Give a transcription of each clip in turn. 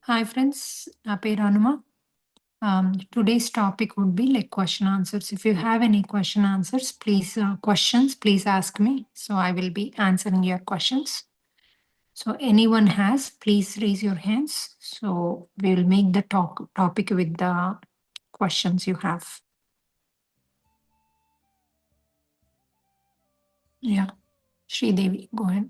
Hi friends, na peru AnuMaa. Today's topic would be like question answers. If you have any question answers, please ask me. So I will be answering your questions. So anyone has, please raise your hands. So we will make the topic with the questions you have. Yeah, Sri Devi, go ahead.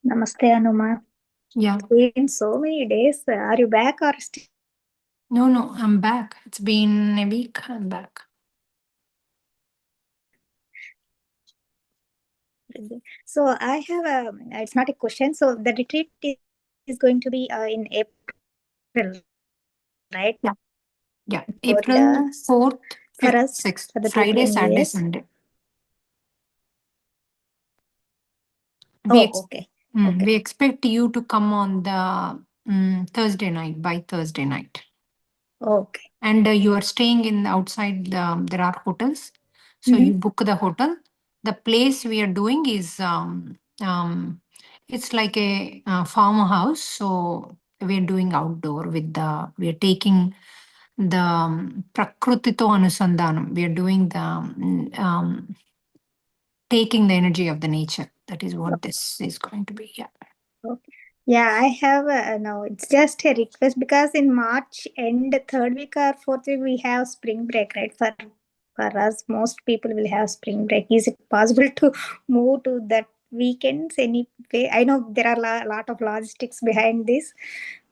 Namaste, AnuMaa. Yeah. It's been so many days. Are you back or still? No, I'm back. It's been a week. I'm back. So I have a. It's not a question. So the retreat is going to be in April, right? Yeah. For April 4th, for 5th, us 6th, for the people Friday, in Saturday, US. Sunday. Oh, okay. We expect you to come on the Thursday night, by Thursday night. Okay. And you are staying in outside, there are hotels. So you book the hotel. The place we are doing is, it's like a farmhouse. So we are doing outdoor we are taking the Prakrutito Anusandhanam. We are doing the, taking the energy of the nature. That is what this is going to be. Yeah. Okay. Yeah, I have no. It's just a request because in March end, third week or fourth week we have spring break, right? For us, most people will have spring break. Is it possible to move to that weekends anyway? I know there are a lot of logistics behind this,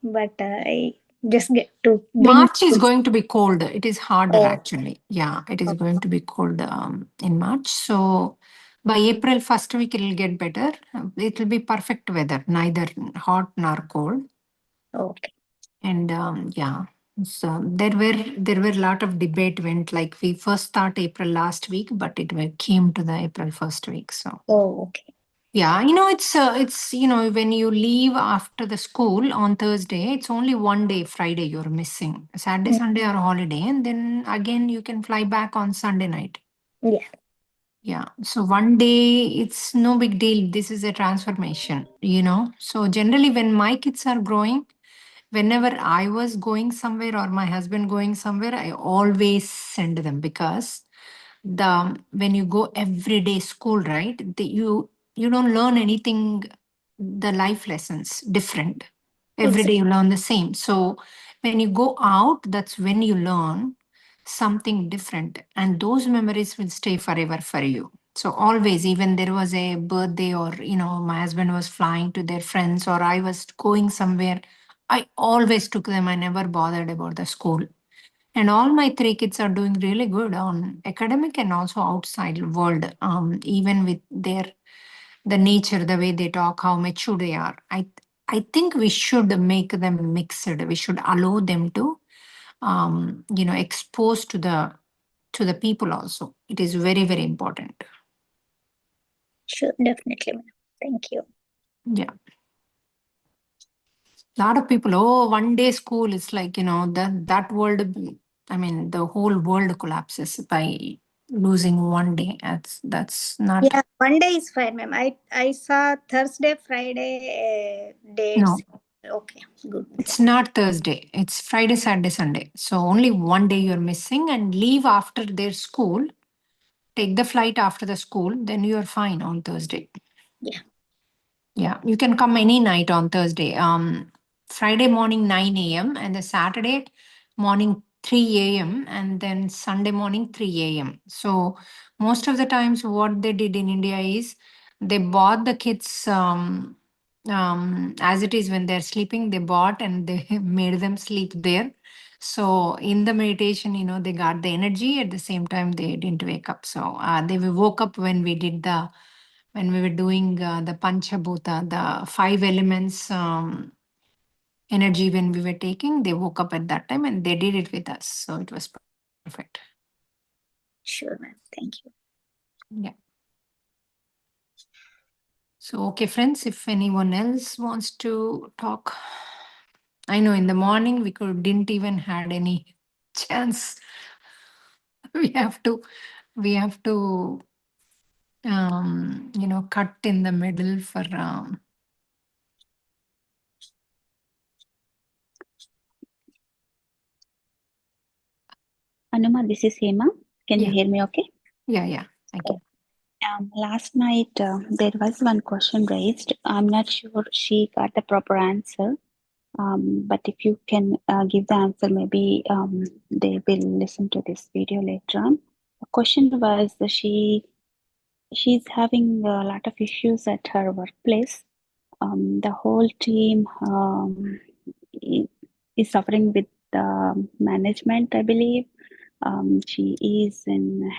but I just get to bring. March is going to be cold. It is harder Oh, actually. Yeah, it is oh, going to be cold in March. So by April first week, it will get better. It will be perfect weather, neither hot nor cold. okay. And yeah, so there were a lot of debate went like we first thought April last week, but came to the April first week. So Oh, okay. yeah, it's when you leave after the school on Thursday, it's only one day, Friday you're missing. Saturday, Sunday are holiday, and then again you can fly back on Sunday night. Yeah. Yeah, so one day it's no big deal. This is a transformation. So generally, when my kids are growing, whenever I was going somewhere or my husband going somewhere, I always send them because when you go everyday school, right, you don't learn anything, the life lessons different. Every day Exactly. you learn the same. So when you go out, that's when you learn something different, and those memories will stay forever for you. So always, even there was a birthday, or my husband was flying to their friends, or I was going somewhere, I always took them. I never bothered about the school. And all my three kids are doing really good on academic and also outside world. Even with the nature, the way they talk, how mature they are. I think we should make them mixed. We should allow them to expose to the people also. It is very, very important. Sure, definitely, ma'am. Thank you. Yeah. A lot of people, oh, one day school is like, that world, I mean, the whole world collapses by losing one day. That's not, Yeah, one day is fine, ma'am. I saw Thursday, Friday dates. no, Okay, good. it's not Thursday. It's Friday, Saturday, Sunday. So only one day you're missing, and leave after their school. Take the flight after the school, then you're fine on Thursday. Yeah. Yeah, you can come any night on Thursday. Friday morning 9 a.m. and the Saturday morning 3 a.m. and then Sunday morning 3 a.m. So most of the times what they did in India is they bought the kids as it is when they're sleeping, they bought and they made them sleep there. So in the meditation, they got the energy at the same time they didn't wake up. So they woke up when we were doing the Panchabhuta, the five elements energy when we were taking, they woke up at that time and they did it with us. So it was perfect. Sure, ma'am. Thank you. Yeah. So, okay, friends, if anyone else wants to talk, I know in the morning didn't even had any chance. We have to, we have to, cut in the middle for AnuMaa, this is Hema. Can you Yeah. hear me okay? Yeah. I can. Last night there was one question raised. I'm not sure she got the proper answer. But if you can give the answer, maybe they will listen to this video later on. The question was she's having a lot of issues at her workplace. The whole team i- is suffering with the management, I believe. She is in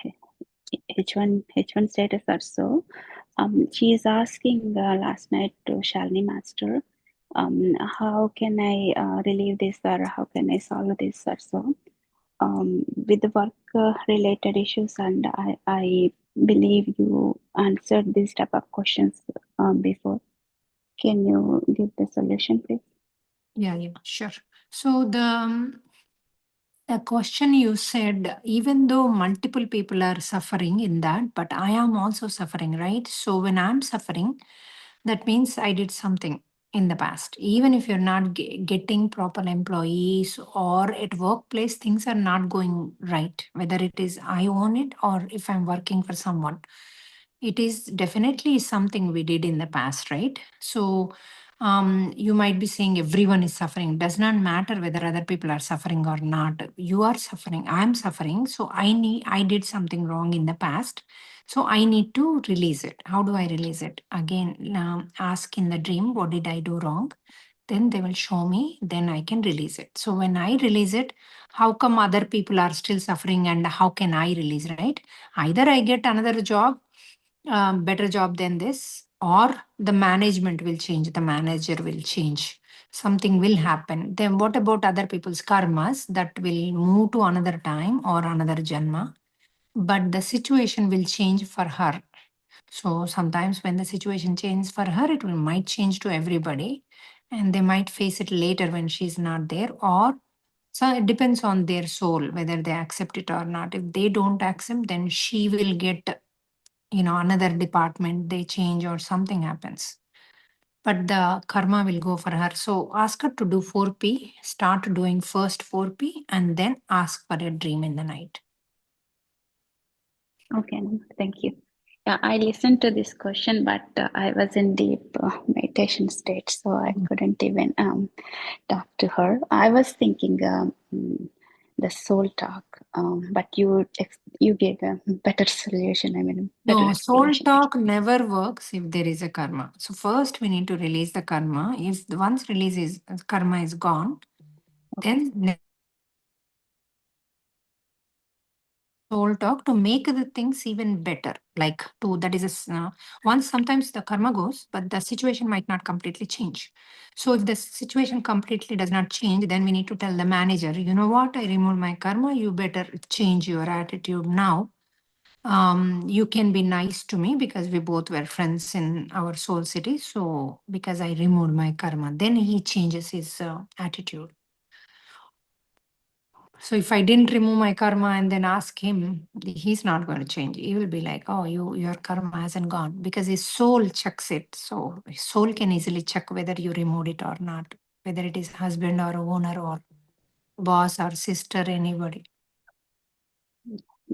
H1 status or so. She is asking last night to Shalini Master, how can I relieve this or how can I solve this or so. With the work related issues, and I believe you answered this type of questions before. Can you give the solution, please? Yeah, sure. So the question you said, even though multiple people are suffering in that, but I am also suffering, right? So when I'm suffering, that means I did something in the past. Even if you're not getting proper employees or at workplace, things are not going right, whether it is I own it or if I'm working for someone. It is definitely something we did in the past, right? So you might be saying everyone is suffering. Does not matter whether other people are suffering or not. You are suffering. I'm suffering. So I did something wrong in the past. So I need to release it. How do I release it? Again, ask in the dream, what did I do wrong? Then they will show me, then I can release it. So when I release it, how come other people are still suffering and how can I release, right? Either I get another job, better job than this, or the management will change, the manager will change, something will happen. Then what about other people's karmas that will move to another time or another janma? But the situation will change for her. So sometimes when the situation changes for her, it will might change to everybody, and they might face it later when she's not there, or so it depends on their soul whether they accept it or not. If they don't accept, then she will get, another department, they change or something happens. But the karma will go for her. So ask her to do 4P, start doing first 4P, and then ask for a dream in the night. Okay, thank you. Yeah, I listened to this question, but I was in deep meditation state, so I couldn't even talk to her. I was thinking the soul talk, but you gave a better solution. I mean, better No, soul explanation. talk never works if there is a karma. So first we need to release the karma. If the once release is karma is gone, Okay. then soul talk to make the things even better. Like to that is once sometimes the karma goes, but the situation might not completely change. So if the situation completely does not change, then we need to tell the manager, you know what, I removed my karma. You better change your attitude now. You can be nice to me because we both were friends in our soul city. So because I removed my karma, then he changes his attitude. So if I didn't remove my karma and then ask him, he's not going to change. He will be like, oh, your karma hasn't gone because his soul checks it. So his soul can easily check whether you removed it or not, whether it is husband or owner or boss or sister, anybody.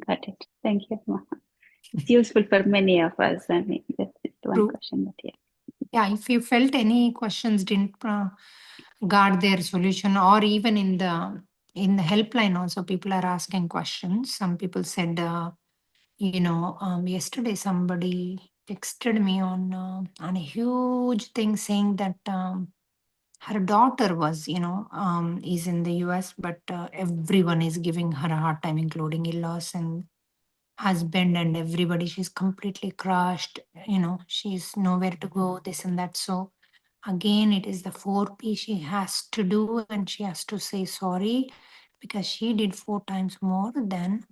Got it. Thank you. It's useful for many of us. I mean, that's one True. question, but yeah. Yeah, if you felt any questions didn't guard their solution, or even in the helpline also people are asking questions. Some people said, yesterday somebody texted me on a huge thing saying that her daughter was, is in the US, but everyone is giving her a hard time, including in-laws and husband and everybody. She's completely crushed, she's nowhere to go, this and that. So again, it is the 4P she has to do, and she has to say sorry because she did 4 times more than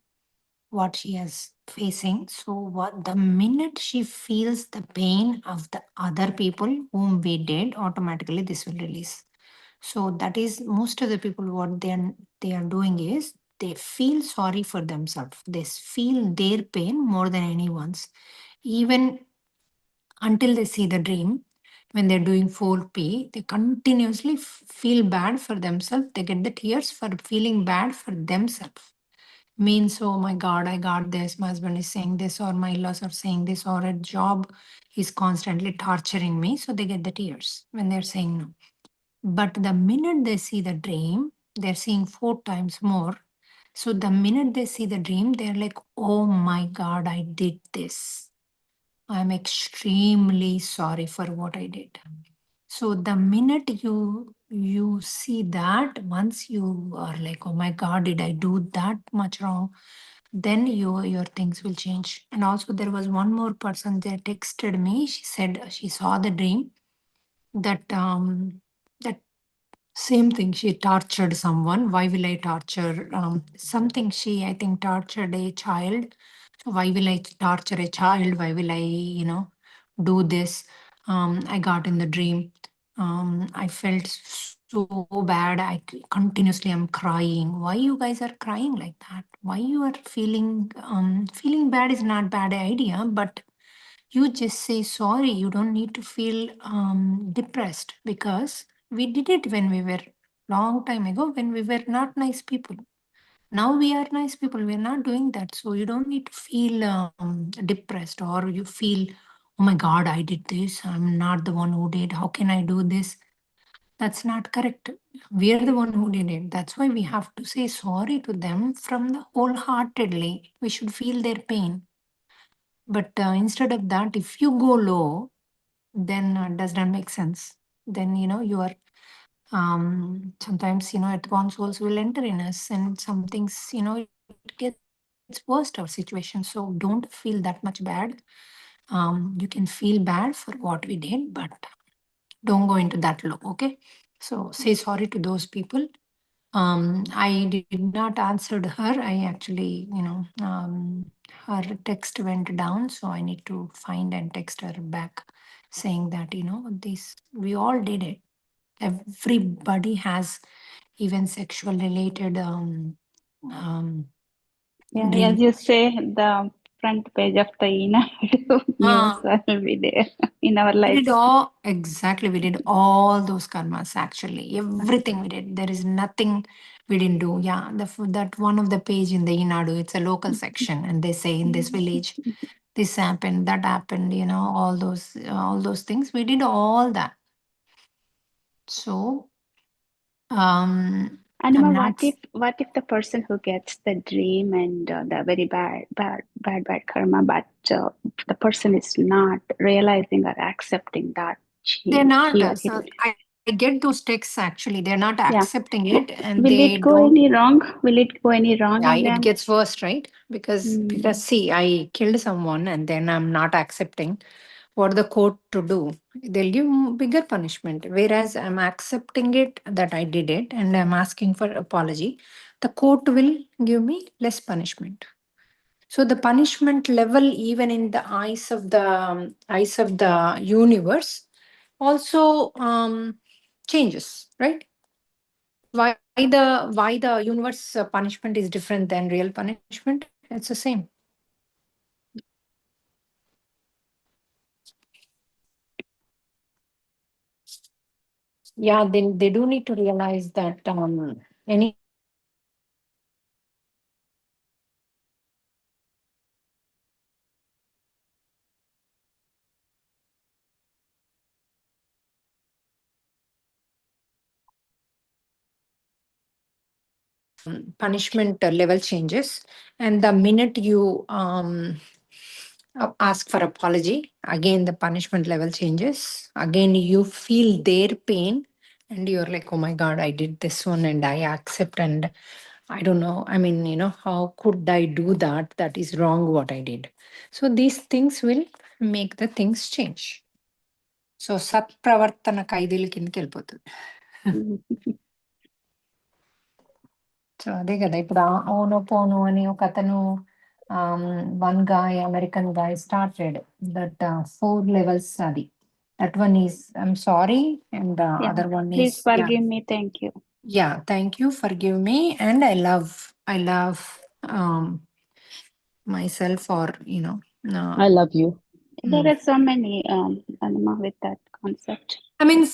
what she is facing. So what the minute she feels the pain of the other people whom we did, automatically this will release. So that is most of the people what they are doing is they feel sorry for themselves. They feel their pain more than anyone's. Even until they see the dream, when they're doing 4P, they continuously feel bad for themselves. They get the tears for feeling bad for themselves. means, oh my God, I got this, my husband is saying this, or my in-laws are saying this, or a job is constantly torturing me. So they get the tears when they're saying no. But the minute they see the dream, they're seeing 4 times more. So the minute they see the dream, they're like, oh my God, I did this. I'm extremely sorry for what I did. So the minute you see that, once you are like, oh my God, did I do that much wrong? Then your things will change. And also there was one more person that texted me. She said she saw the dream that that same thing. She tortured someone. Why will I torture something? She, I think, tortured a child. So why will I torture a child? Why will I, do this? I got in the dream. I felt so bad. Continuously am crying. Why you guys are crying like that? Why you are feeling bad is not bad idea, but you just say sorry. You don't need to feel depressed, because we did it when we were long time ago, when we were not nice people. Now we are nice people. We are not doing that. So you don't need to feel depressed, or you feel, oh my God, I did this. I'm not the one who did. How can I do this? That's not correct. We are the one who did it. That's why we have to say sorry to them from the wholeheartedly. We should feel their pain. But instead of that, if you go low, then does not make sense. Then you are sometimes advanced souls will enter in us, and some things it gets worse our situation. So don't feel that much bad. You can feel bad for what we did, but don't go into that low. Okay, so say sorry to those people. I did not answer her. I actually, her text went down, so I need to find and text her back, saying that this we all did it. Everybody has even sexual related Yeah, dream. as you say, the front page of the news Ah, will be there in our we did lives. all exactly. We did all those karmas actually. Everything we did. There is nothing we didn't do. Yeah, that one of the page in the Inadu, it's a local section, and they say in this village this happened, that happened. All those things. We did all that. So I'm Anuma, not. what if the person who gets the dream and the very bad karma, but the person is not realizing or accepting that They're not. he or he So did. I get those texts actually. They're not Yeah. accepting it, and Will they it go don't. any wrong? Will it go any wrong Yeah, in it them? gets worse, right? Because Mm. see, I killed someone, and then I'm not accepting what the court to do. They'll give bigger punishment. Whereas I'm accepting it that I did it, and I'm asking for apology. The court will give me less punishment. So the punishment level, even in the eyes of the universe, also changes, right? Why the universe punishment is different than real punishment? It's the same. Yeah, they do need to realize that any punishment level changes, and the minute you ask for apology, again the punishment level changes. Again, you feel their pain, and you're like, oh my God, I did this one, and I accept, and I don't know. I mean, how could I do that? That is wrong what I did. So these things will make the things change. So సత్ప్రవర్తన ఖైదీల కిందకి వెళ్ళిపోతుంది. So అదే కదా ఇప్పుడు ఓనో పోను అని ఒక అతను one guy American guy started that 4 levels అది. That one is I'm sorry, and the Yeah. other one is Please forgive me. Thank you. yeah, thank you, forgive me, and I love um myself, or I love you. There are so many Anuma with that concept. I mean,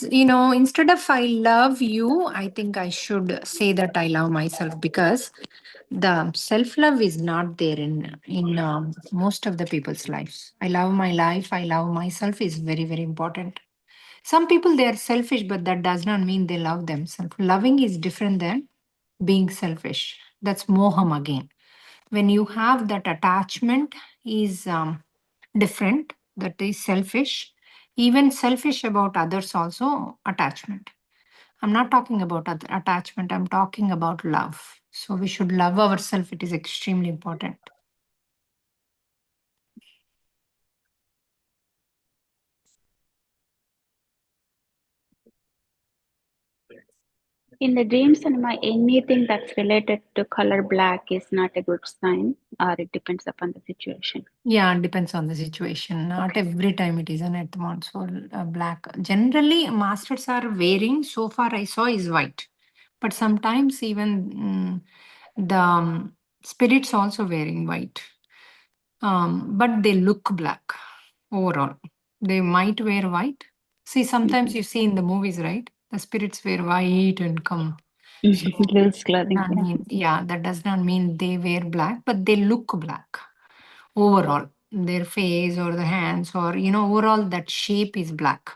instead of I love you, I think I should say that I love myself, because the self love is not there in most of the people's lives. I love my life. I love myself is very, very important. Some people, they are selfish, but that does not mean they love themselves. Loving is different than being selfish. That's moham again. When you have that attachment is different. That is selfish. Even selfish about others also attachment. I'm not talking about attachment. I'm talking about love. So we should love ourselves. It is extremely important. In the dreams, AnuMaa, anything that's related to color black is not a good sign, or it depends upon the situation. Yeah, it depends on the situation. Not Okay. every time it is an atmosphere black. Generally, masters are wearing, so far I saw, is white. But sometimes even the spirits also wearing white. But they look black overall. They might wear white. See, sometimes you see in the movies, right? The spirits wear white and come. So, Loose clothing. I Yeah. mean, yeah, that does not mean they wear black, but they look black overall. Their face or the hands, or overall that shape is black.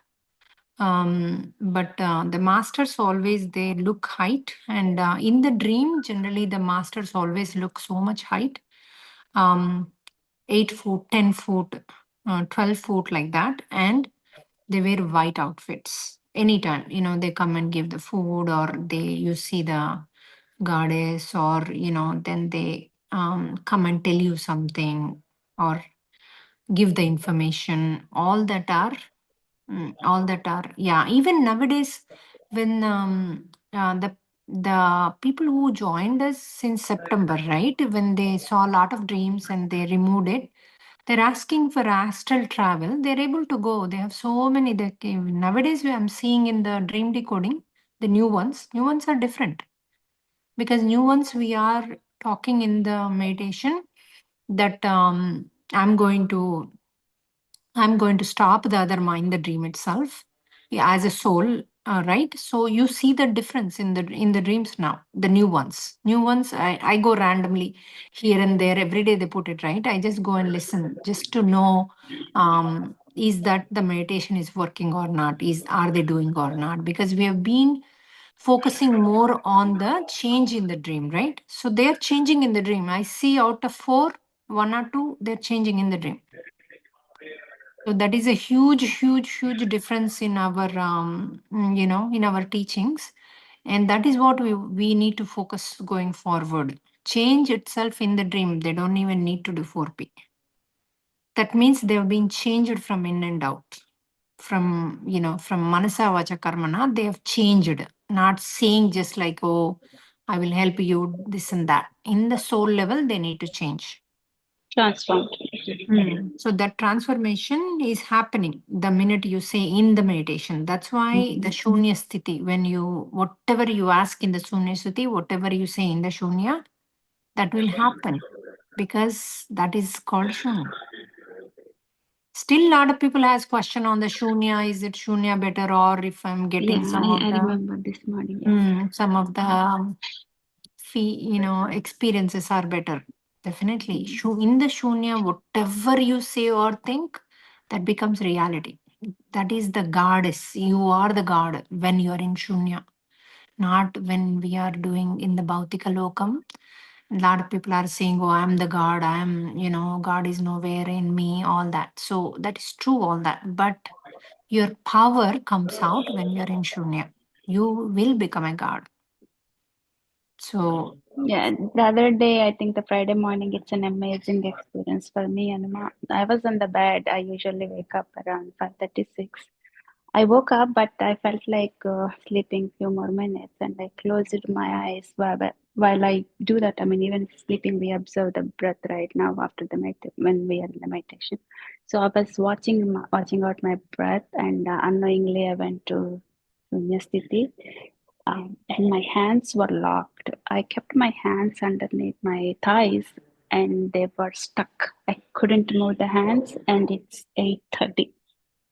But the masters always, they look height, and in the dream, generally the masters always look so much height. Um, 8 foot, 10 foot, 12 foot, like that, and they wear white outfits anytime. They come and give the food, or you see the goddess, or then they come and tell you something, or give the information. All that are, yeah. Even nowadays, when the people who joined us since September, right, when they saw a lot of dreams and they removed it, they're asking for astral travel. They're able to go. They have so many. Nowadays, I'm seeing in the dream decoding, the new ones. New ones are different, because new ones, we are talking in the meditation that I'm going to stop the other mind, the dream itself, yeah, as a soul, right? So you see the difference in the dreams now. The new ones. I go randomly here and there. Every day they put it, right. I just go and listen just to know, is that the meditation is working or not? Are they doing or not? Because we have been focusing more on the change in the dream, right? So they're changing in the dream. I see out of four, one or two, they're changing in the dream. So that is a huge, huge, huge difference in our, in our teachings, and that is what we need to focus going forward. Change itself in the dream. They don't even need to do 4P. That means they've been changed from in and out. From manasa vacha karmana, they have changed. Not saying just like, oh, I will help you, this and that. In the soul level, they need to change. Transformed. So that transformation is happening the minute you say in the meditation. That's why the Shunya Sthiti, whatever you ask in the Shunya Sthiti, whatever you say in the Shunya, that will happen, because that is called Shunya. Still, a lot of people has question on the Shunya. Is it Shunya better, or if I'm getting Yeah, I remember this morning. Yeah. some of the experiences are better. Definitely. In the Shunya, whatever you say or think, that becomes reality. That is the goddess. You are the god when you are in Shunya, not when we are doing in the Bhautika Lokam. A lot of people are saying, oh, I'm the god, God is nowhere in me, all that. So that is true, all that. But your power comes out when you're in Shunya. You will become a god. So, Yeah, the other day, I think the Friday morning, it's an amazing experience for me. And I was on the bed. I usually wake up around 5:36. I woke up, but I felt like sleeping few more minutes, and I closed my eyes. While I do that, I mean, even sleeping, we observe the breath right now after the when we are in the meditation. So I was watching out my breath, and unknowingly I went to Sthiti, and my hands were locked. I kept my hands underneath my thighs, and they were stuck. I couldn't move the hands, and it's 8:30.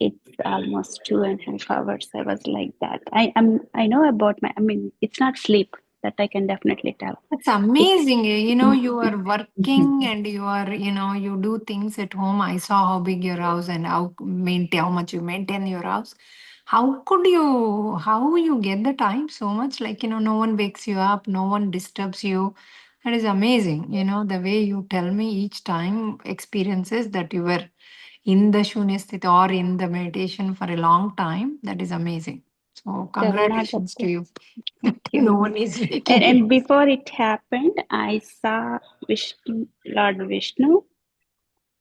It's almost 2.5 hours. I was like that. I know about my. I mean, it's not sleep that I can definitely tell. That's amazing. You know, you are Mhm. working and you are, you do things at home. I saw how big your house and how much you maintain your house. How you get the time so much? Like, no one wakes you up, no one disturbs you. That is amazing. The way you tell me each time experiences that you were in the Shunyasthiti or in the meditation for a long time. That is amazing. So There are not a congratulations to you. No Mhm. one is And, waking you. and before it happened, I saw Lord Vishnu.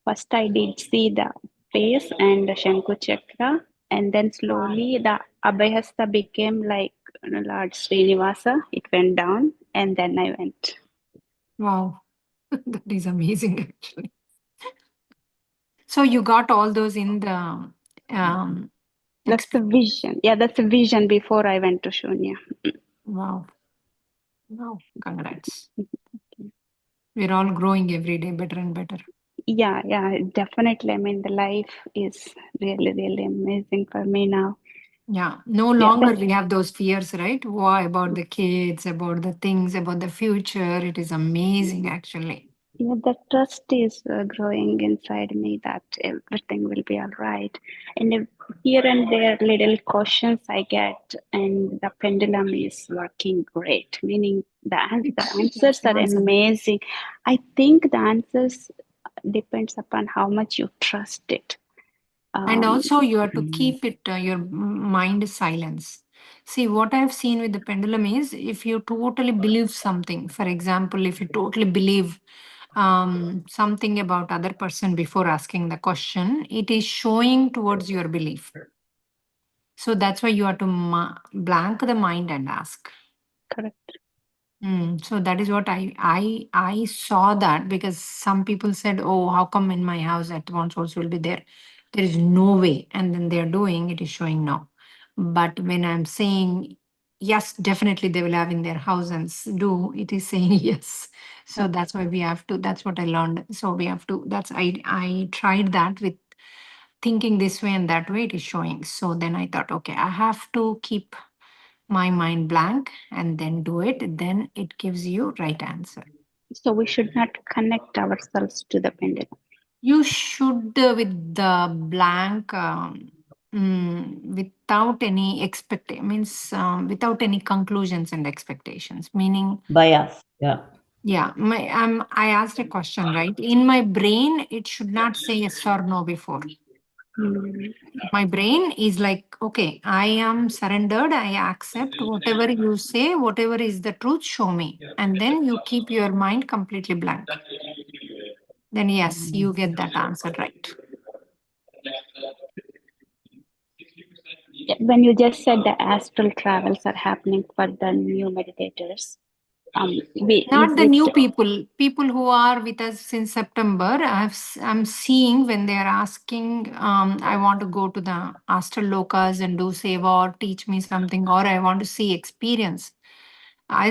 First, I did see the face and the Shanku Chakra, and then slowly the Abhayhasta became like Lord Srinivasa. It went down, and then I went. Wow, that is amazing actually. So you got all those in the um That's the experience. vision. Yeah, that's the vision before I went to Shunya. Wow, wow, congrats. We're all growing every day better and better. Yeah, definitely. I mean, the life is really, really amazing for me now. Yeah, no Yeah, longer we have those fears, right? Why about the kids, about the things, about the future. It is amazing actually. yeah, the trust is growing inside me that everything will be all right. And here and there, little questions I get, and the pendulum is working great. Meaning the That's answers the are answer. amazing. I think the answers depends upon how much you trust it. And Um, also, you have to keep it your mind silence. See, what I've seen with the pendulum is if you totally believe something. For example, if you totally believe something about other person before asking the question, it is showing towards your belief. So that's why you have to blank the mind and ask. correct. So that is what I saw that because some people said, "Oh, how come in my house at one source will be there?" There is no way, and then they are doing it is showing no. But when I'm saying yes, definitely they will have in their house and do it is saying yes. So that's why we have to. That's what I learned. So we have to. That's I tried that with thinking this way and that way. It is showing. So then I thought, okay, I have to keep my mind blank and then do it, then it gives you right answer. So we should not connect ourselves to the pendulum. You should with the blank without any expect means without any conclusions and expectations, meaning Bias. Yeah. yeah, I asked a question, right? In my brain it should not say yes or no before. Mm. My brain is like, okay, I am surrendered. I accept whatever you say, whatever is the truth, show me. And then you keep your mind completely blank. Then, yes, you get that answer right. When you just said the astral travels are happening for the new meditators, is Not the it new people, people who are with us since September. I'm seeing when they are asking, I want to go to the astral lokas and do seva or teach me something, or I want to see experience.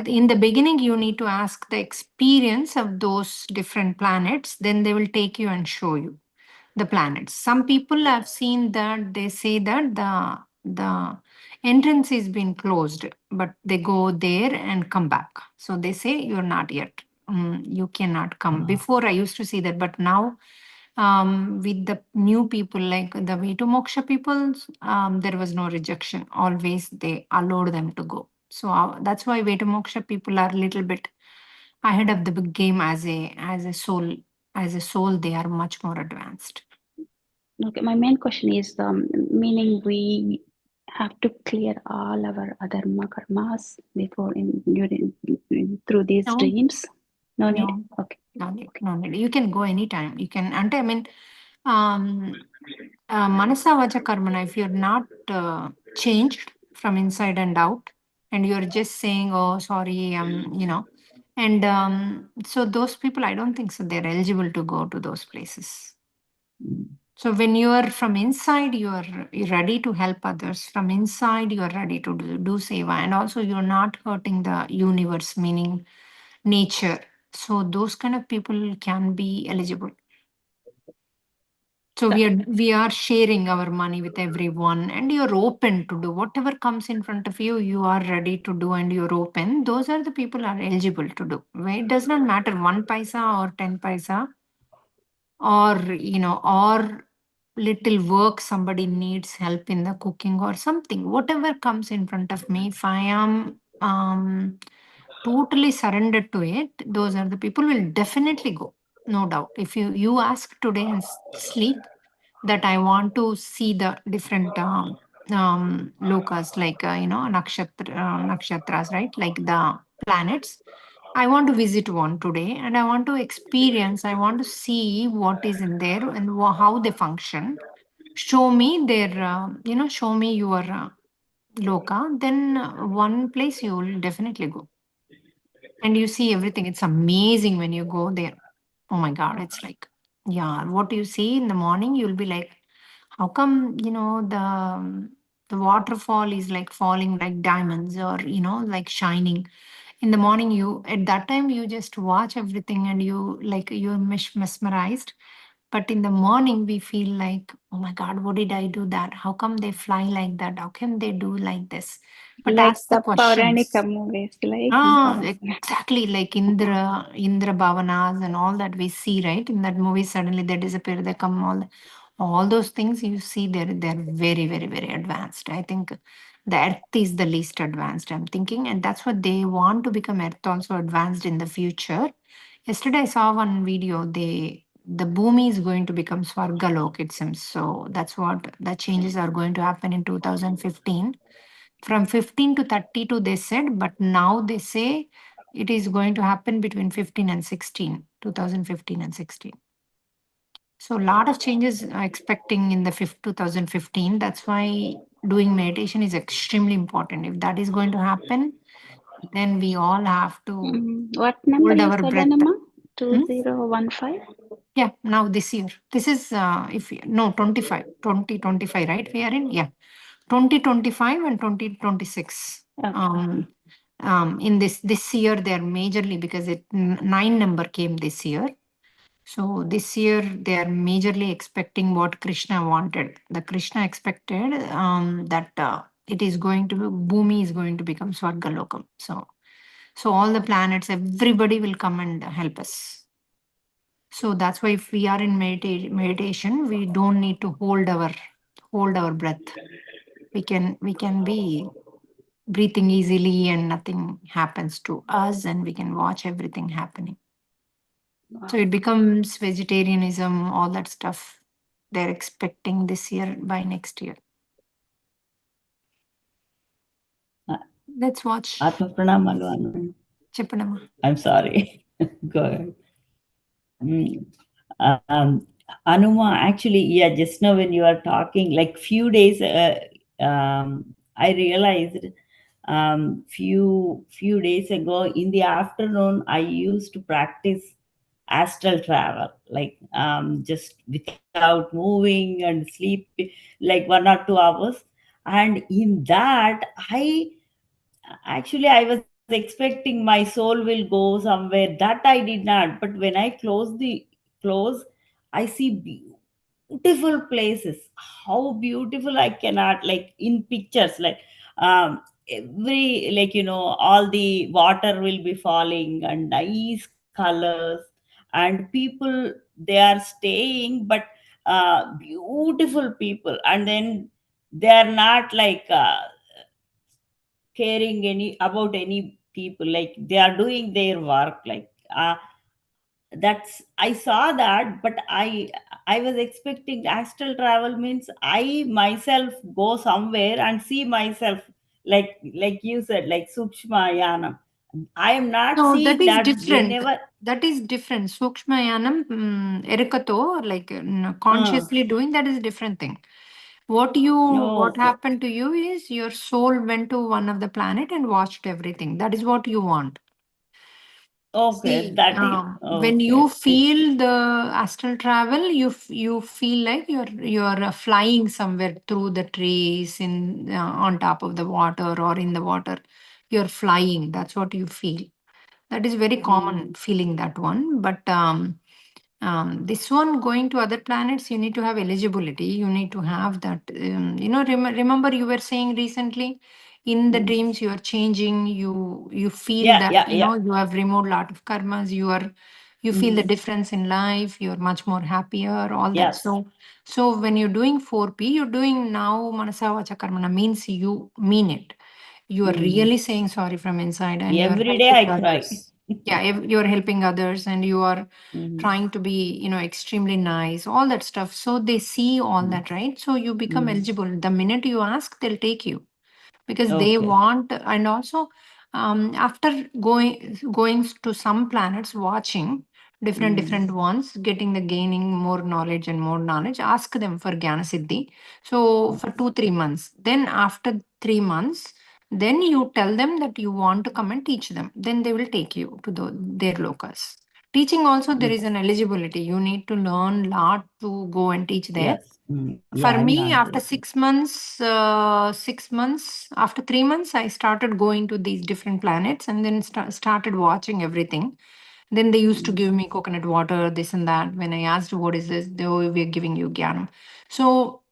In the beginning, you need to ask the experience of those different planets, then they will take you and show you the planets. Some people have seen that they say that the entrance is been closed, but they go there and come back. So they say you're not yet. You cannot come. Before I used to see that, but now with the new people like the WayToMoksha people, there was no rejection. Always they allowed them to go. So that's why WayToMoksha people are a little bit ahead of the big game as a soul they are much more advanced. okay? My main question is meaning we have to clear all our other karmas before through these No, dreams. No need. no, Okay. no need, no need. You can go anytime. You can, and I mean, um, manasa vacha karmana, if you're not changed from inside and out, and you're just saying, oh, sorry, and so those people, I don't think so. They're eligible to go to those places. So when you are from inside, you're ready to help others. From inside, you are ready to do seva, and also you're not hurting the universe, meaning nature. So those kind of people can be eligible. So we are sharing our money with everyone, and you're open to do whatever comes in front of you. You are ready to do, and you're open. Those are the people are eligible to do. Right? It does not matter 1 paisa or 10 paisa, or or little work somebody needs help in the cooking or something. Whatever comes in front of me, if I am totally surrendered to it, those are the people will definitely go. No doubt. If you ask today and sleep that I want to see the different lokas, like nakshatras, right? Like the planets. I want to visit one today, and I want to experience. I want to see what is in there and how they function. Show me their, show me your loka. Then one place you will definitely go, and you see everything. It's amazing when you go there. Oh my God, it's like, yeah, what you see in the morning, you'll be like, how come, the waterfall is like falling like diamonds, or, like shining. In the morning, you, at that time, you just watch everything and you like, you're mesmerized. But in the morning, we feel like, oh my God, what did I do that? How come they fly like that? How can they do like this? But Like ask the the Pauranika questions. movies, like Ah, exactly, like Indra Bhavanas and all that we see, right? In that movie, suddenly they disappear, they come, all those things you see, they're very, very, very advanced. I think the Earth is the least advanced, I'm thinking, and that's what they want to become Earth also advanced in the future. Yesterday I saw one video, the Bhumi is going to become Swargalok, it seems. So that's what the changes are going to happen in 2015. From 15 to 32, they said, but now they say it is going to happen between 15 and 16, 2015 and 16. So a lot of changes are expecting in the 2015. That's why doing meditation is extremely important. If that is going to happen, then we all have to what number hold you our said, breath. AnuMaa? Hmm? 2015? Yeah, now this year. This is, if no, 2025, right? We are in, yeah, 2025 and 2026. Okay. In this year, they are majorly because 9 number came this year. So this year they are majorly expecting what Krishna wanted. The Krishna expected that it is going to be, Bhumi is going to become Swargalokam. So all the planets, everybody will come and help us. So that's why if we are in meditation, we don't need to hold our breath. We can be breathing easily and nothing happens to us, and we can watch everything happening. So it becomes vegetarianism, all that stuff. They're expecting this year by next year. Uh, Let's watch. Atma Pranamalu Anu. Cheppanamma. I'm sorry. Go ahead. Um, AnuMaa, actually, yeah, just now when you are talking, like few days, I realized few days ago in the afternoon, I used to practice astral travel, like just without moving and sleep, like 1 or 2 hours. And in that, I was expecting my soul will go somewhere. That I did not. But when I close, I see beautiful places. How beautiful I cannot, like in pictures, like every, like all the water will be falling and nice colors, and people, they are staying, but beautiful people. And then they are not like caring any about any people, like they are doing their work, like that's, I saw that. But I was expecting astral travel means I myself go somewhere and see myself, like you said, like sukshma yanam. I am not No, that seeing is that different. whenever. That is different. Sukshmayanam, erikato, like uh, consciously doing, that is a different thing. What okay, happened to you is your soul went to one of the planet and watched everything. That is what you want. okay, See, that is when you okay, okay. feel the astral travel, you feel like you're flying somewhere through the trees, in on top of the water or in the water. You're flying. That's what you feel. That is very common Hmm. feeling, that one. But This one, going to other planets, you need to have eligibility. You need to have that. Remember you were saying recently, in the dreams you are changing. You feel Yeah, that yeah, yeah. you have removed a lot of karmas. You feel the difference in life. You're much more happier. All that. Yes. So when you're doing 4P, you're doing now manasa vacha karmana, means you mean it. You are really saying sorry from inside, and you're Every day helping I cry. others. Yeah, you're helping others, and you are Mhm. trying to be, extremely nice, all that stuff. So they see all that, right? So you become eligible. The minute you ask, they'll take you, because they Okay. want. And also, after going to some planets, watching different ones, getting the gaining more knowledge and more knowledge, ask them for Jnana Siddhi. So for 2-3 months, then after 3 months, then you tell them that you want to come and teach them, then they will take you to their locus. Teaching also, there is an eligibility. You need to learn lot to go and teach there. Yes. Yeah, For I me, learned after it. 6 months, 6 months, after 3 months, I started going to these different planets, and then started watching everything. Then they used to give me coconut water, this and that. When I asked, what is this? They were, we're giving you Gyanam. So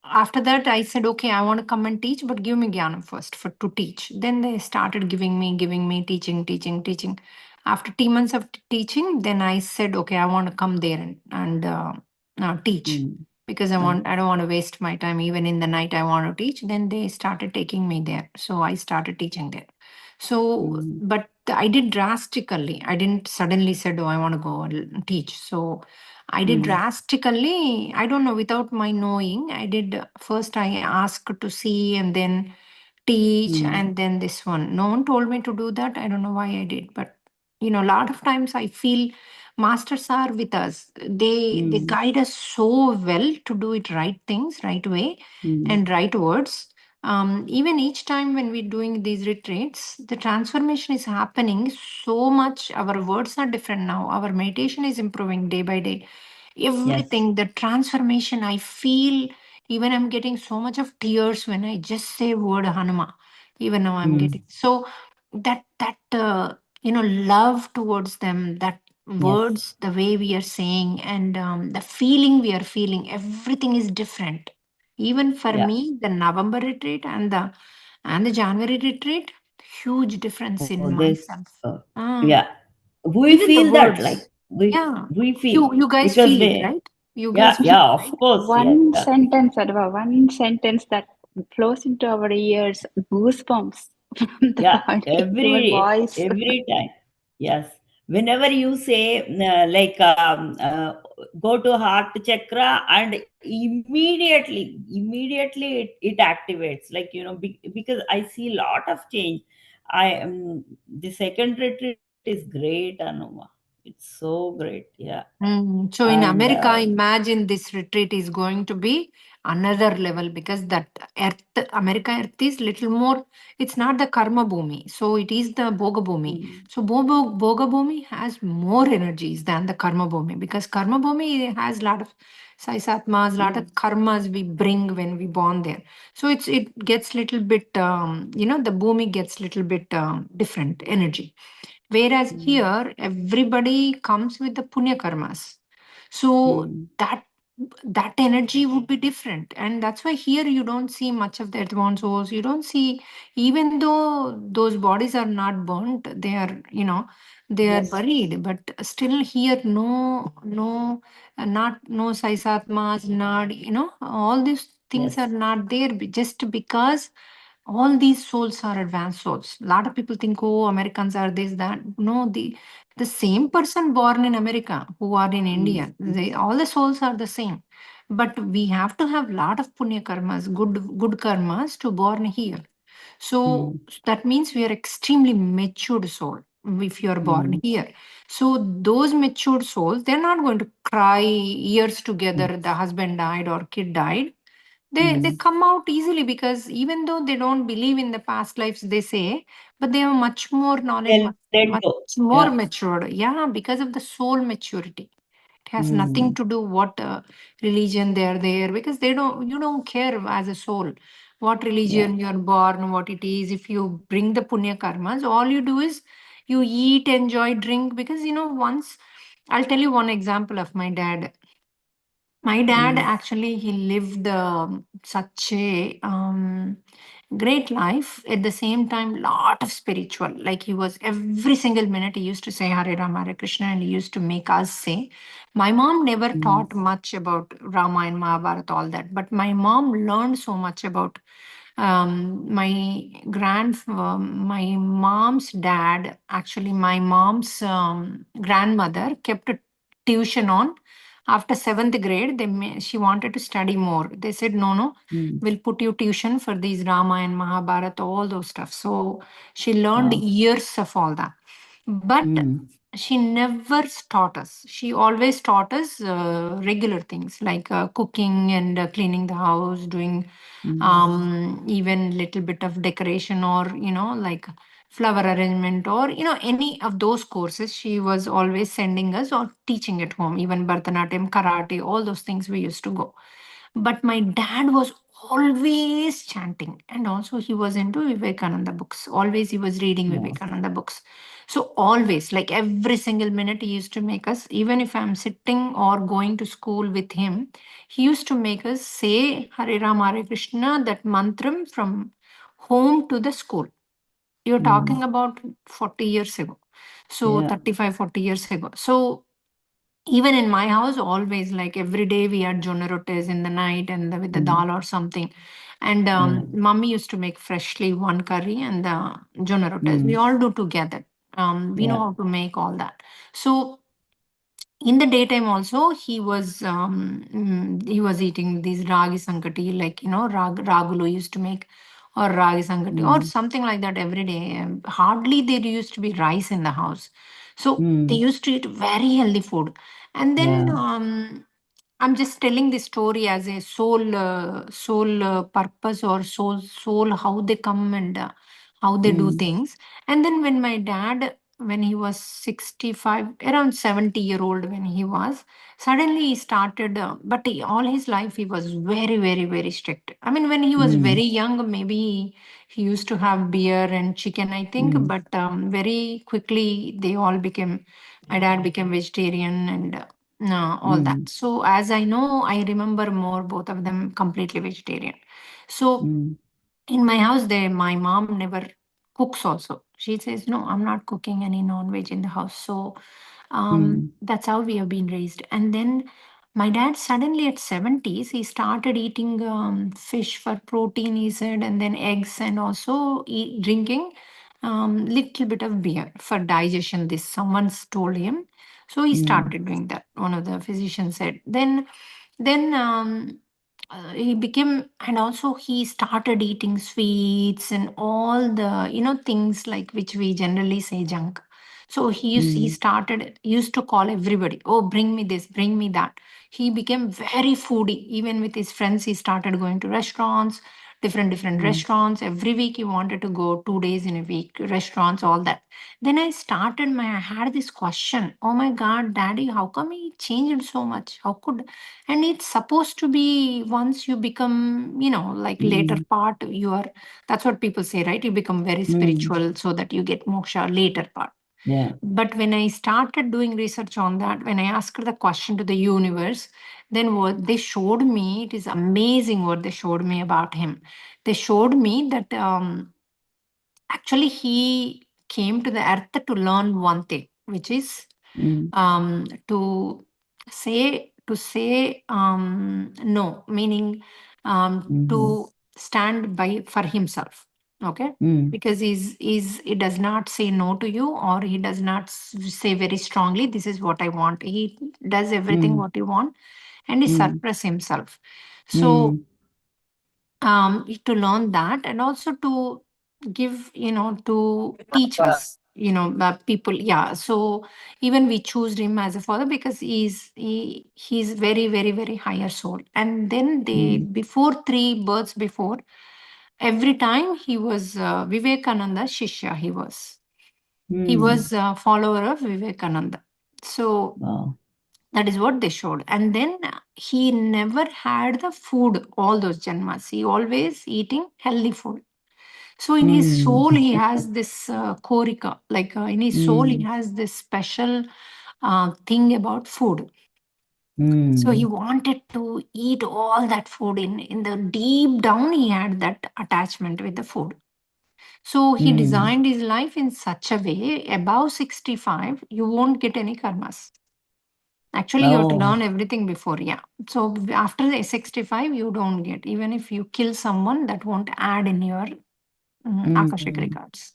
after that, I said, okay, I want to come and teach, but give me Gyanam first to teach. Then they started giving me, teaching. After 2 months of teaching, then I said, okay, I want to come there and teach, because I don't want to waste my time. Even in the night, I want to teach. Then they started taking me there. So I started teaching there. So, but I did drastically. I didn't suddenly said, oh, I want to go and teach. So I did drastically, I don't know, without my knowing. I did first, I asked to see, and then teach, and then this one. No one told me to do that. I don't know why I did, but a lot of times I feel masters are with us. They guide us so well to do it right things, right way, and right words. Even each time when we're doing these retreats, the transformation is happening so much. Our words are different now. Our meditation is improving day by day. Yes. Everything, the transformation, I feel. Even I'm getting so much of tears when I just say word Hanuma. Even now I'm getting so that love towards them, that Yes. words, the way we are saying, and the feeling we are feeling, everything is different. Even for Yeah. me, the November retreat and the January retreat, huge difference Oh, in this. myself. Yeah. We Even the feel that, like words. Yeah. we feel, You guys because feel it, we. right? You Yeah, guys feel yeah. it, Of right? course. Yeah. One sentence, Adva, one sentence that flows into our ears, goosebumps from the Yeah, body, your voice. every time. Yes. Whenever you say, go to heart chakra, and immediately it activates. Like, because I see a lot of change. The second retreat is great, Anuma. It's so great. Yeah. So in And America, imagine this retreat is going to be another level, because that America Earth is little more, it's not the Karma Bhumi. So it is the Bhoga Bhumi. So Bhoga Bhumi has more energies than the Karma Bhumi, because Karma Bhumi has a lot of Saisatmas, lot of karmas we bring when we born there. So it gets little bit, the Bhumi gets little bit different energy. Whereas here, everybody comes with the punya karmas. So that energy would be different. And that's why here you don't see much of the advanced souls. You don't see, even though those bodies are not burnt, they are, they are yes, buried. But still here, no saisatmas, not, all these things are yes, not there, just because all these souls are advanced souls. A lot of people think, oh, Americans are this, that. No, the same person born in America who are in India, all the souls are the same. But we have to have a lot of punya karmas, good karmas to born here. So that means we are extremely matured soul if you are born here. So those matured souls, they're not going to cry years together, the husband died or kid died. They come out easily, because even though they don't believe in the past lives, they say, but they have much more knowledge, let much, let much go. more Yeah. matured. Yeah, because of the soul maturity. It has nothing to do what religion they're there, because you don't care as a soul what Yeah. religion you're born, what it is. If you bring the punya karmas, all you do is you eat, enjoy, drink, because once I'll tell you one example of my dad. My dad actually, he lived such a great life. At the same time, lot of spiritual. Like he was every single minute he used to say Hare Rama Hare Krishna, and he used to make us say. My mom never taught much about Rama and Mahabharata, all that, but my mom learned so much about my mom's dad. Actually, my mom's grandmother kept a tuition on. After seventh grade, she wanted to study more. They said, no, no, we'll put you tuition for these Rama and Mahabharata, all those stuff. So she learned years of all that. But she never taught us. She always taught us regular things like cooking and cleaning the house, doing even little bit of decoration, or like flower arrangement, or any of those courses. She was always sending us or teaching at home. Even Bharatanatyam, karate, all those things we used to go. But my dad was always chanting, and also he was into Vivekananda books. Always he was reading Vivekananda books. So always, like every single minute, he used to make us, even if I'm sitting or going to school with him, he used to make us say Hare Rama Hare Krishna, that mantram, from home to the school. You're talking about 40 years ago. So 35, 40 years ago. So even in my house, always, like every day we had jonna rottes in the night, and with the dal or something. And mummy used to make freshly one curry and the jonna rottes. We all do together. We know how to make all that. So in the daytime also, he was eating these ragi sankati, like ragulu used to make, or ragi sankati, or something like that every day. Hardly there used to be rice in the house. So they used to eat very healthy food. And then I'm just telling this story as a soul purpose, or soul how they come, and how they do things. And then when my dad, when he was 65, around 70-year-old when he was, suddenly he started, but all his life he was very, very, very strict. I mean, when he was very young, maybe he used to have beer and chicken, I think, but very quickly they all became, my dad became vegetarian, and all that. So as I know, I remember more, both of them completely vegetarian. So in my house, my mom never cooks also. She says, no, I'm not cooking any non-veg in the house. So that's how we have been raised. And then my dad, suddenly at 70s, he started eating fish for protein, he said, and then eggs, and also drinking little bit of beer for digestion. This someone's told him. So he started doing that. One of the physicians said. Then he became, and also he started eating sweets and all the things like which we generally say junk. So he started, used to call everybody, oh, bring me this, bring me that. He became very foodie. Even with his friends, he started going to restaurants, different restaurants. Every week he wanted to go 2 days in a week, restaurants, all that. Then I had this question, oh my God, daddy, how come he changed so much? How could, and it's supposed to be, once you become, like later part, you are, that's what people say, right? You become very spiritual so that you get moksha later part. But when I started doing research on that, when I asked the question to the universe, then what they showed me, it is amazing what they showed me about him. They showed me that actually he came to the earth to learn one thing, which is to say no, meaning to stand by for himself. Okay, because he does not say no to you, or he does not say very strongly, this is what I want. He does everything what you want, and he suppress himself. So to learn that, and also to give, to teach us, people. Yeah. So even we choose him as a father because he's very, very, very higher soul. And then before 3 births before, every time he was Vivekananda Shishya, he was a follower of Vivekananda. So that is what they showed. And then he never had the food, all those janmas. He always eating healthy food. So in his soul, he has this korika, like in his soul, he has this special thing about food. So he Mm. wanted to eat all that food. In the deep down, he had that attachment with the food. So he Mm. designed his life in such a way, above 65, you won't get any karmas. Actually, you have to Oh. learn everything before, yeah. So after the 65, you don't get. Even if you kill someone, that won't add in your Akashic Mm. records.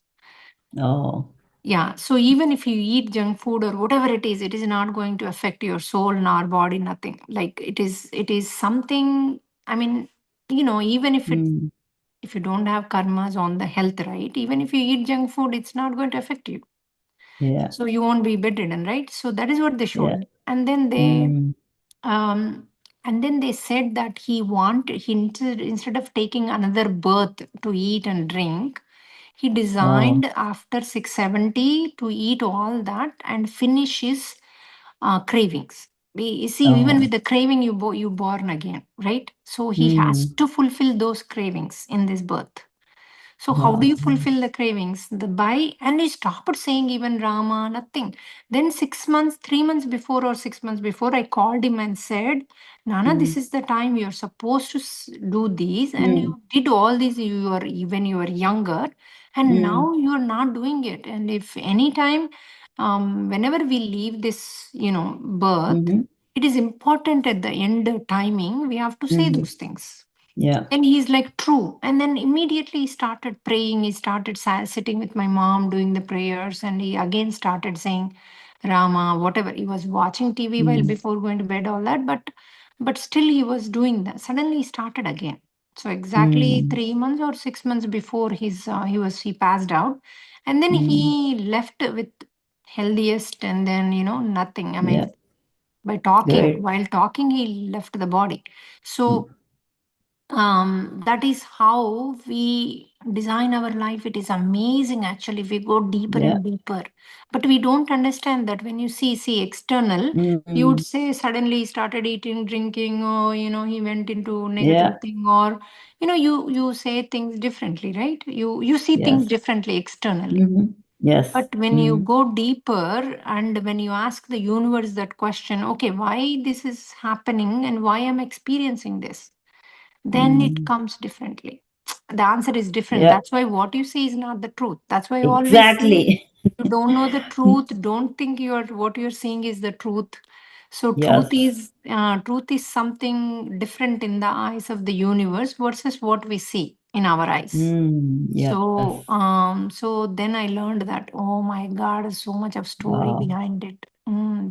Oh. Yeah. So even if you eat junk food or whatever it is not going to affect your soul nor body, nothing. Like it is something, I mean, even Mm. if you don't have karmas on the health, right? Even if you eat junk food, it's not going to affect you. Yeah. So you won't be bedridden, right? So that is what they Yeah. showed. And then Mm. um, they said that instead of taking another birth to eat and drink, he Oh. designed after 670 to eat all that and finish his cravings. You see, even with Oh. the craving, you born again, right? So he has Mm. to fulfill those cravings in this birth. So how do Wow. you fulfill the cravings? The by and he stopped saying even Rama, nothing. Then 6 months, 3 months before or 6 months before, I called him and said, Nana, Mm. this is the time you're supposed to do these, and Mm. you did all these when you were younger, and Mm. now you're not doing it. And if any time, whenever we leave this, birth, Mm-hmm. it is important at the end timing, we have to say Mm-hmm. those things. Yeah. And he's like, true. And then immediately he started praying. He started sitting with my mom doing the prayers. And he again started saying, Rama, whatever. He was watching TV while Mm. before going to bed, all that. But still he was doing that. Suddenly he started again. So exactly Mm. 3 months or 6 months before he passed out. And then Mm. he left with healthiest and then, nothing. I Yeah. mean, by talking, Great. while talking, he left the body. Mm. So that is how we design our life. It is amazing actually if we go deeper Yeah. and deeper, but we don't understand that. When you see external, you would Mm. say suddenly he started eating, drinking, or he went into Yeah. negative thing, or you say things differently, right? You see things Yes. differently externally. Mm-hmm. Yes. But when you Mm. go deeper and when you ask the universe that question, okay, why this is happening and why I'm experiencing this, then it Mm. comes differently. The answer is different. Yeah. That's why what you say is not the truth. That's why I always say, Exactly. you don't know the truth. Don't think what you're seeing is the truth. So Yes. truth is something different in the eyes of the universe versus what we see in our eyes. Mm. Yes. So then I learned that, oh my God, so much of story Wow. behind it.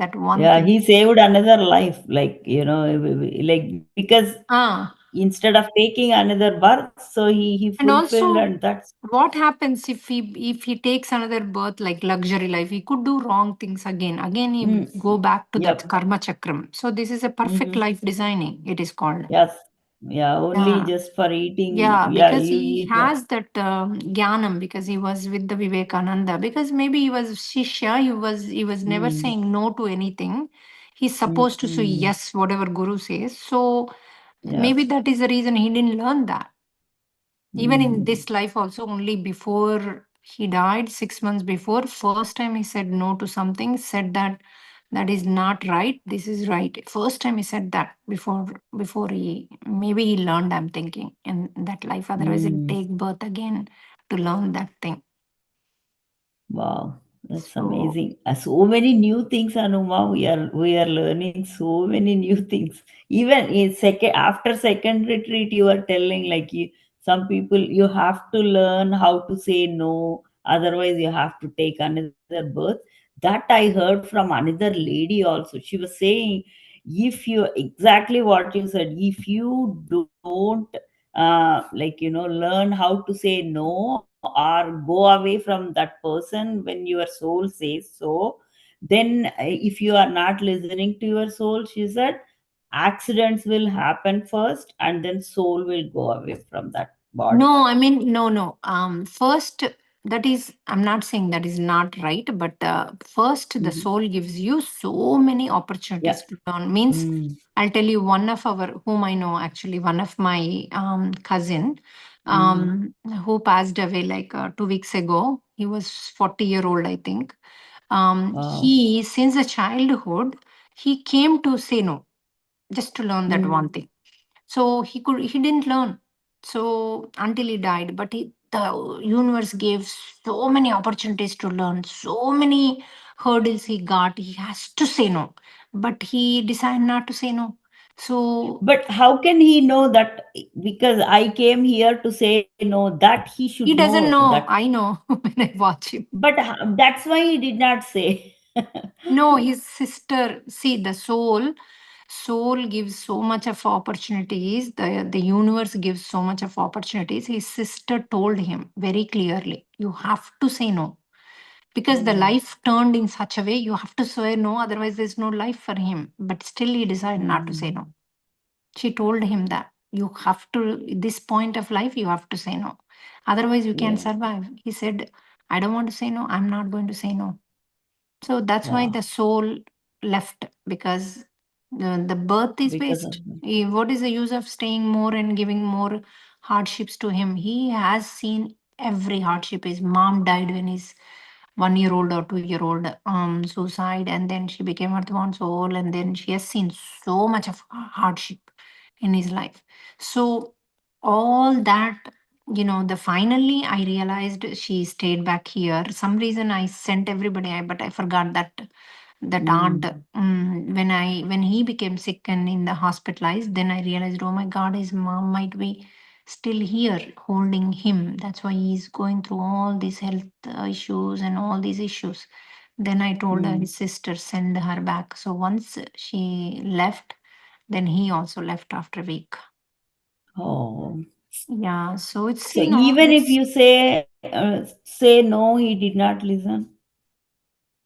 That one Yeah, thing. he saved another life, like, like, because Ah, instead of taking another birth, so he and fulfilled, also, and that's. what happens if he takes another birth like luxury life? He could do wrong things again. Again, he Mm. go back to that Yep. karma chakram. So this is a perfect Mm-hmm. life designing. It is called. Yes. Yeah, only Yeah. just for eating. Yeah, Yeah, because you he eat. Yeah. has that jnanam, because he was with the Vivekananda, because maybe he was Shishya, he was never Mm. saying no to anything. He's supposed to say Mm. yes, whatever Guru says. So maybe Yes. that is the reason he didn't learn that. Even in Mm. this life also, only before he died, 6 months before, first time he said no to something, said that is not right, this is right. First time he said that before he maybe he learned, I'm thinking, in that life. Otherwise he'll Mm. take birth again to learn that thing. Wow, that's So amazing. So many new things, Anuma. We are learning so many new things. Even in second after second retreat, you are telling, like, some people, you have to learn how to say no. Otherwise, you have to take another birth. That I heard from another lady also. She was saying, if you exactly what you said, if you don't like, learn how to say no or go away from that person when your soul says so, then if you are not listening to your soul, she said, accidents will happen first and then soul will go away from that body. no, I mean, no. First, that is, I'm not saying that is not right, but first, the Mhm. soul gives you so many Yeah. opportunities to learn. Means, Mm. I'll tell you one of whom I know, actually, one of my cousin, Mm. who passed away like 2 weeks ago. He was 40-year-old, I think. Wow. He, since the childhood, he came to say no, just to learn that one thing. So he didn't learn. So until he died, but the universe gave so many opportunities to learn, so many hurdles he got. He has to say no, but he decided not to say no. So But how can he know that? Because I came here to say no, that he should he know doesn't that. know. I know when I watch him. But that's why he did not say. No, his sister, see, the soul gives so much of opportunities. The universe gives so much of opportunities. His sister told him very clearly, you have to say no. Because the life turned in such a way, you have to say no, otherwise there's no life for him. But still he decided not to say no. She told him that you have to, this point of life, you have to say no. Otherwise you can't Yeah. survive. He said, I don't want to say no. I'm not going to say no. So that's why Wow. the soul left, because the birth is Because of waste. that. What is the use of staying more and giving more hardships to him? He has seen every hardship. His mom died when he's 1 year old or 2 year old, suicide, and then she became Earthborn soul, and then she has seen so much of hardship in his life. So all that, the finally I realized she stayed back here. Some reason I sent everybody, but I forgot that aunt. When he became sick and in the hospitalized, then I realized, oh my God, his mom might be still here holding him. That's why he's going through all these health issues and all these issues. Then I told her, his sister, send her back. So once she left, then he also left after a week. Oh. Yeah, so it's, So even if it's, you say no, he did not listen.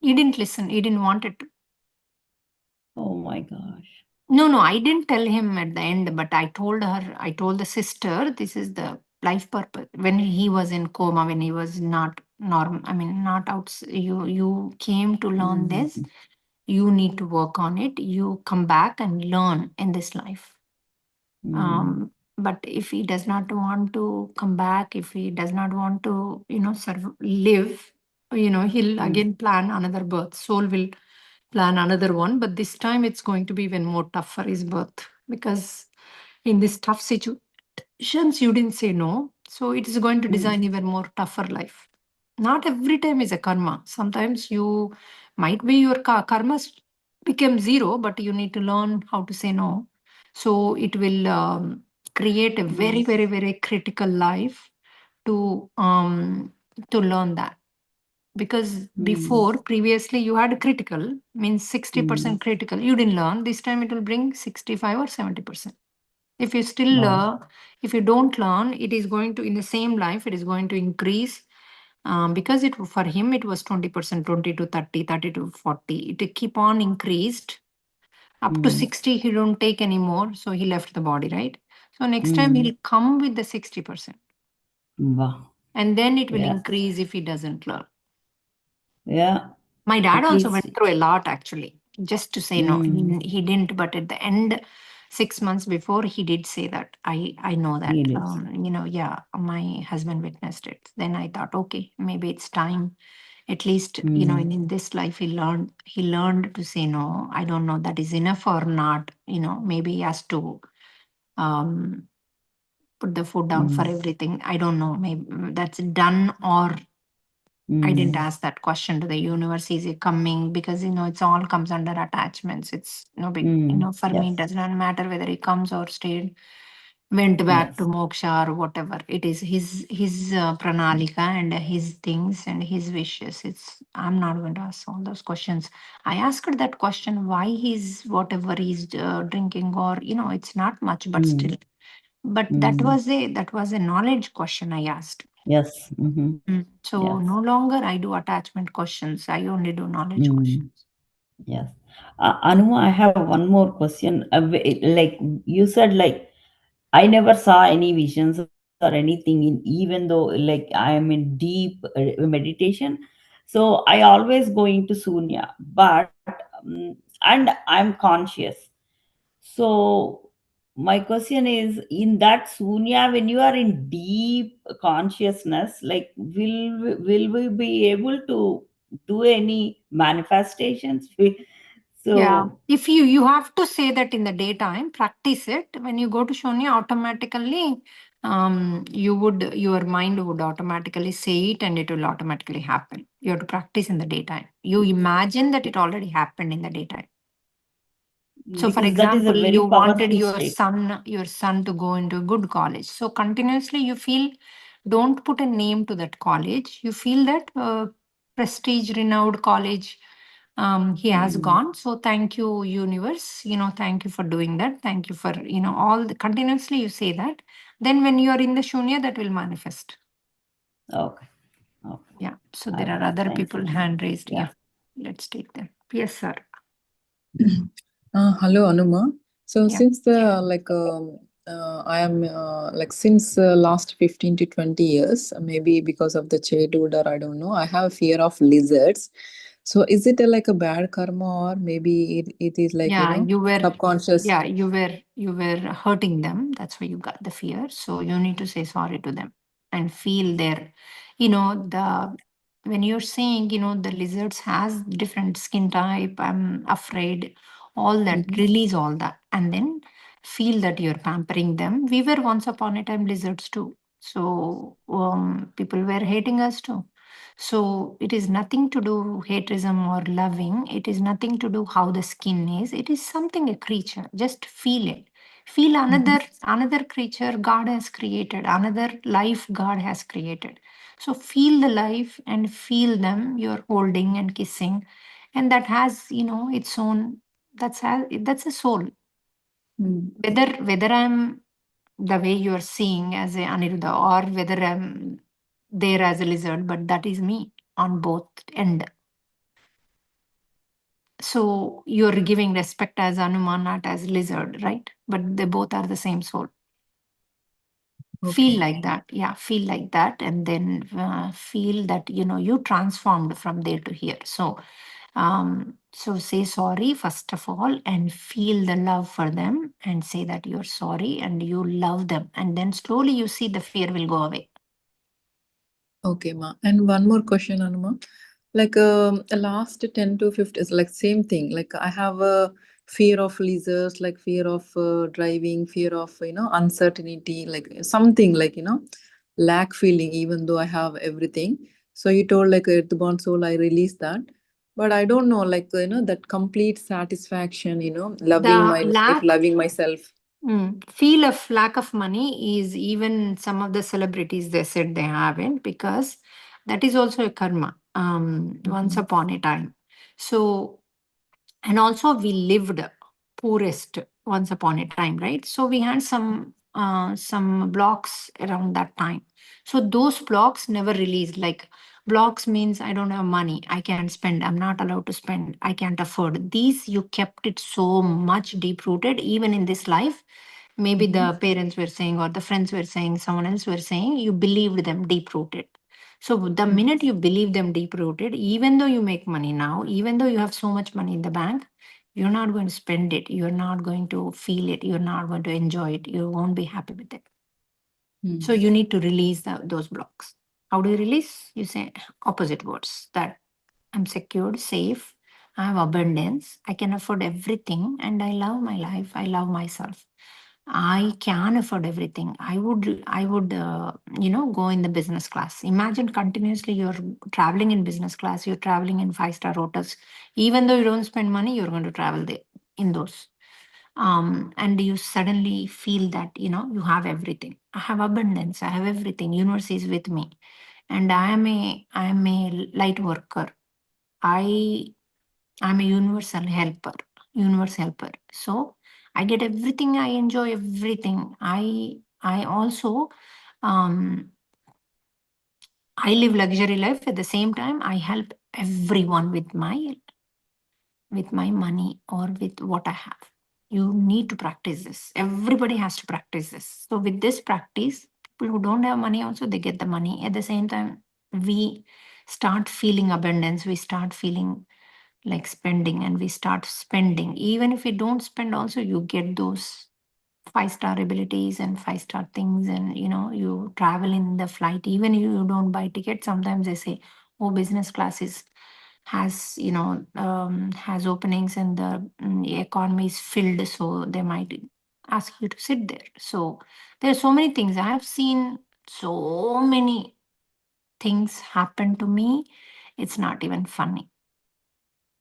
he didn't listen. He didn't want it to. Oh my gosh. No, I didn't tell him at the end, but I told her, I told the sister, this is the life purpose. When he was in coma, when he was not normal, I mean, not out, you came to learn this. Mhm. You need to work on it. You come back and learn in this life. Mm. But if he does not want to come back, if he does not want to, live, he'll Mm. again plan another birth. Soul will plan another one, but this time it's going to be even more tough for his birth, because in this tough situations you didn't say no, so it is going to Mm. design even more tougher life. Not every time is a karma. Sometimes you might be your karma become zero, but you need to learn how to say no. So it will create a very, Mm. very, very critical life to learn that. Because Mm. before, previously, you had critical, means Mm. 60% critical. You didn't learn. This time it will bring 65 or 70%. If you still, Wow. if you don't learn, it is going to, in the same life, it is going to increase. Because it for him it was 20%, 20 to 30, 30 to 40. It keep on increased up to Mm. 60. He don't take anymore, so he left the body, right? So next time Mm. he'll come with the 60%, Wow. and then it will Yeah. increase if he doesn't learn. Yeah. My dad At also least. went through a lot, actually, just to say no. Mm. He didn't, but at the end, 6 months before, he did say that. I know He that. did. Yeah, my husband witnessed it. Then I thought, okay, maybe it's time. At least, Mm. in this life, he learned to say no. I don't know that is enough or not. Maybe he has to um, put the foot down for Mm. everything. I don't know. Maybe that's done, or I didn't Mm. ask that question to the universe. Is it coming? Because it's all comes under attachments. It's no big, Mm. for me, Yes. it does not matter whether he comes or stayed, went back to Yes. moksha or whatever. It is his pranalika and his things and his wishes. I'm not going to ask all those questions. I asked that question why he's whatever he's drinking, or it's not much, but Mm. still. But Mm. that was a knowledge question I asked. Yes. Mm-hmm. So Yes. no longer I do attachment questions. I only do knowledge Mm. questions. Yes. Anu, I have one more question. Like you said, like I never saw any visions or anything even though like I am in deep meditation. So I always go into sunya, but and I'm conscious. So my question is, in that sunya, when you are in deep consciousness, like will we be able to do any manifestations. Yeah, So if you have to say that in the daytime, practice it. When you go to Shonya, automatically, your mind would automatically say it, and it will automatically happen. You have to practice in the daytime. You imagine that it already happened in the daytime. So, for because that is a example, very you wanted powerful your state. son to go into a good college. So continuously you feel, don't put a name to that college. You feel that prestige, renowned college, he has gone. So thank you, universe. Thank you for doing that. Thank you for all the continuously you say that. Then when you are in the shunya, that will manifest. Okay. Okay. Yeah. So I there are will. other Thank people you. hand raised. Yeah. Yeah. Let's take them. Yes, sir. Hello, AnuMaa. So Yeah. since I am since last 15 to 20 years, maybe because of the childhood or I don't know, I have fear of lizards. So is it like a bad karma, or maybe it is like, Yeah, subconscious? you were hurting them. That's why you got the fear. So you need to say sorry to them and feel their, when you're saying, the lizards has different skin type, I'm afraid, all that, Mhm. release all that, and then feel that you're pampering them. We were once upon a time lizards too. So people were hating us too. So it is nothing to do haterism or loving. It is nothing to do how the skin is. It is something a creature. Just feel it. Feel another creature God has created, another life God has created. So feel the life and feel them. You're holding and kissing, and that has its own. That's a soul. Mm. Whether I'm the way you are seeing as a Aniruddha, or whether I'm there as a lizard, but that is me on both end. So you're giving respect as AnuMaa, not as lizard, right? But they both are the same soul. Feel Okay. like that. Yeah, feel like that. And then feel that, you transformed from there to here. So say sorry, first of all, and feel the love for them and say that you're sorry and you love them. And then slowly you see the fear will go away. Okay, Ma. And one more question, AnuMaa. Last 10 to 50 is like same thing. Like I have a fear of lizards, like fear of driving, fear of, uncertainty, like something like, lack feeling, even though I have everything. So you told like at the bond soul, I release that. But I don't know, like, that complete satisfaction, loving The my life, lack loving myself. Feel of lack of money is even some of the celebrities they said they haven't, because that is also a karma once Mhm. upon a time. So, and also we lived poorest once upon a time, right? So we had some blocks around that time. So those blocks never released. Like, blocks means I don't have money, I can't spend, I'm not allowed to spend, I can't afford. These you kept it so much deep rooted even in this life. Maybe Mhm. the parents were saying, or the friends were saying, someone else were saying, you believed them deep rooted. So the minute you believe them deep rooted, even though you make money now, even though you have so much money in the bank, you're not going to spend it. You're not going to feel it. You're not going to enjoy it. You won't be happy with it. So Mm. you need to release those blocks. How do you release? You say opposite words, that I'm secured, safe, I have abundance, I can afford everything, and I love my life. I love myself. I can afford everything. I would go in the business class. Imagine continuously you're traveling in business class, you're traveling in five-star hotels. Even though you don't spend money, you're going to travel there in those. And you suddenly feel that, you have everything. I have abundance. I have everything. Universe is with me. And I am a light worker. I I'm a universe helper. So I get everything. I enjoy everything. I also um, I live luxury life. At the same time, I help everyone with my money or with what I have. You need to practice this. Everybody has to practice this. So with this practice, people who don't have money also they get the money. At the same time, we start feeling abundance. We start feeling like spending, and we start spending. Even if we don't spend, also you get those five-star abilities and five-star things, and you travel in the flight. Even if you don't buy tickets, sometimes they say, oh, business class is has, has openings and the economy is filled, so they might ask you to sit there. So there are so many things. I have seen so many things happen to me. It's not even funny.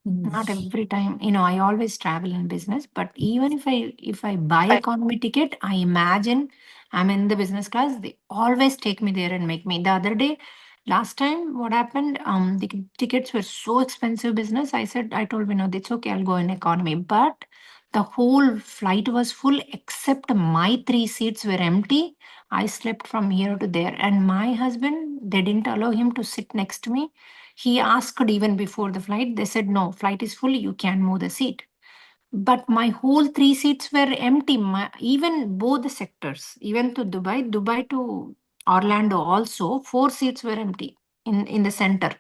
Not every time, I always travel in business, but even if I buy economy ticket, I imagine I'm in the business class. They always take me there and make me. The other day, last time, what happened? The tickets were so expensive. Business. I told Vinod, it's okay. I'll go in economy, but the whole flight was full except my 3 seats were empty. I slept from here to there, and my husband, they didn't allow him to sit next to me. He asked even before the flight. They said, no, flight is full. You can move the seat. But my whole 3 seats were empty. Even both the sectors, even to Dubai to Orlando also, 4 seats were empty in the center.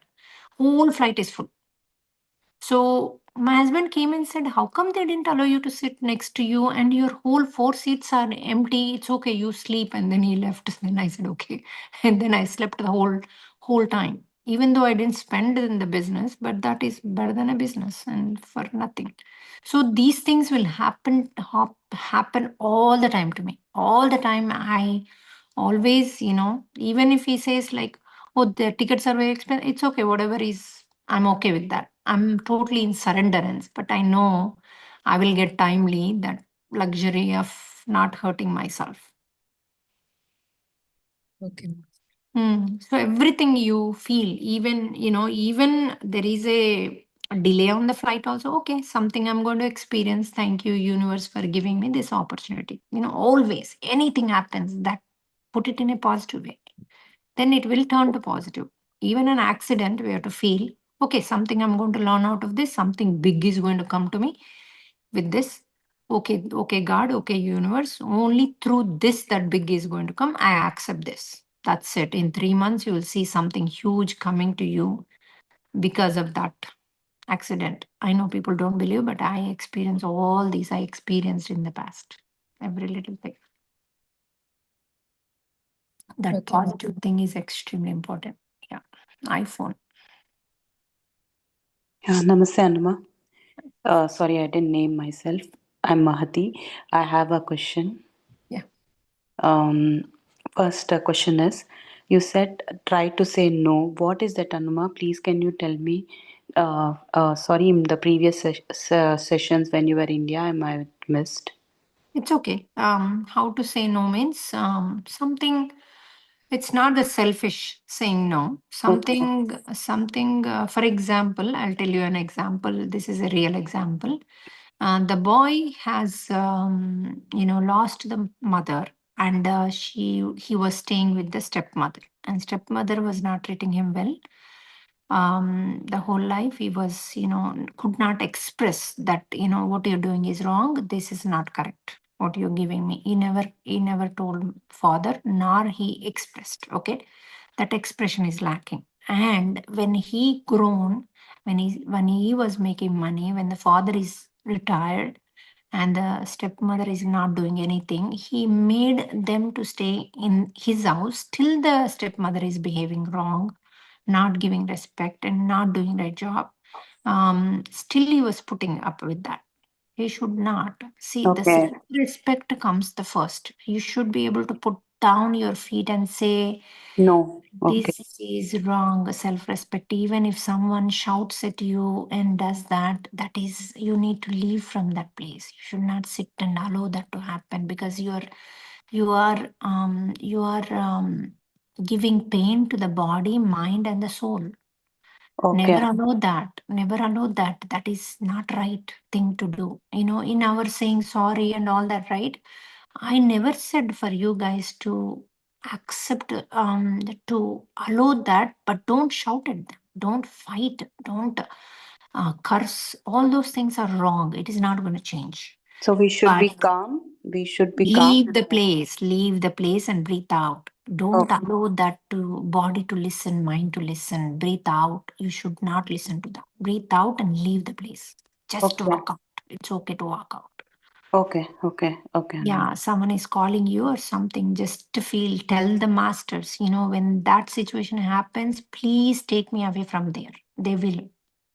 Whole flight is full. So my husband came and said, how come they didn't allow you to sit next to you and your whole 4 seats are empty? It's okay, you sleep. And then he left. Then I said, okay. And then I slept the whole time. Even though I didn't spend in the business, but that is better than a business and for nothing. So these things will happen all the time to me. All the time. I always, even if he says like, oh, the tickets are very expensive, it's okay, whatever is, I'm okay with that. I'm totally in surrenderance, but I know I will get timely that luxury of not hurting myself. Okay. So everything you feel, even there is a delay on the flight also, okay, something I'm going to experience. Thank you, universe, for giving me this opportunity. Always, anything happens, that put it in a positive way. Then it will turn to positive. Even an accident, we have to feel, okay, something I'm going to learn out of this, something big is going to come to me with this. Okay, God, okay, universe, only through this that big is going to come. I accept this. That's it. In 3 months, you will see something huge coming to you because of that accident. I know people don't believe, but I experience all these. I experienced in the past. Every little thing. That Okay. positive thing is extremely important. Yeah. iPhone. Yeah, Namaste, AnuMaa. Sorry, I didn't name myself. I'm Mahati. I have a question. Yeah. Um, First question is, you said try to say no. What is that, AnuMaa? Please, can you tell me? Sorry, in the previous sessions when you were in India, I might missed. It's okay. How to say no means something. It's not the selfish saying no. Something. For example, I'll tell you an example. This is a real example. The boy has, lost the mother, and he was staying with the stepmother, and stepmother was not treating him well. The whole life he was, could not express that, what you're doing is wrong. This is not correct. What you're giving me. He never told father, nor he expressed. Okay. That expression is lacking. And when he grown, when he was making money, when the father is retired and the stepmother is not doing anything, he made them to stay in his house till the stepmother is behaving wrong, not giving respect and not doing their job. Still he was putting up with that. He should not. See, the Okay. self-respect comes the first. You should be able to put down your feet and say, No. Okay. this is wrong. Self-respect. Even if someone shouts at you and does that, that is, you need to leave from that place. You should not sit and allow that to happen, because you are giving pain to the body, mind, and the soul. Okay. Never allow that. Never allow that. That is not right thing to do. In our saying sorry and all that, right? I never said for you guys to accept, to allow that, but don't shout at them. Don't fight. Don't curse. All those things are wrong. It is not going to change. So we should be But calm. We should be calm. leave the place and breathe out. Don't Okay. allow that to body to listen, mind to listen. Breathe out. You should not listen to that. Breathe out and leave the place. Just Okay. walk out. It's okay to walk out. Okay. Okay. Okay. Yeah, someone is calling you or something, just to tell the masters, when that situation happens, please take me away from there. They will.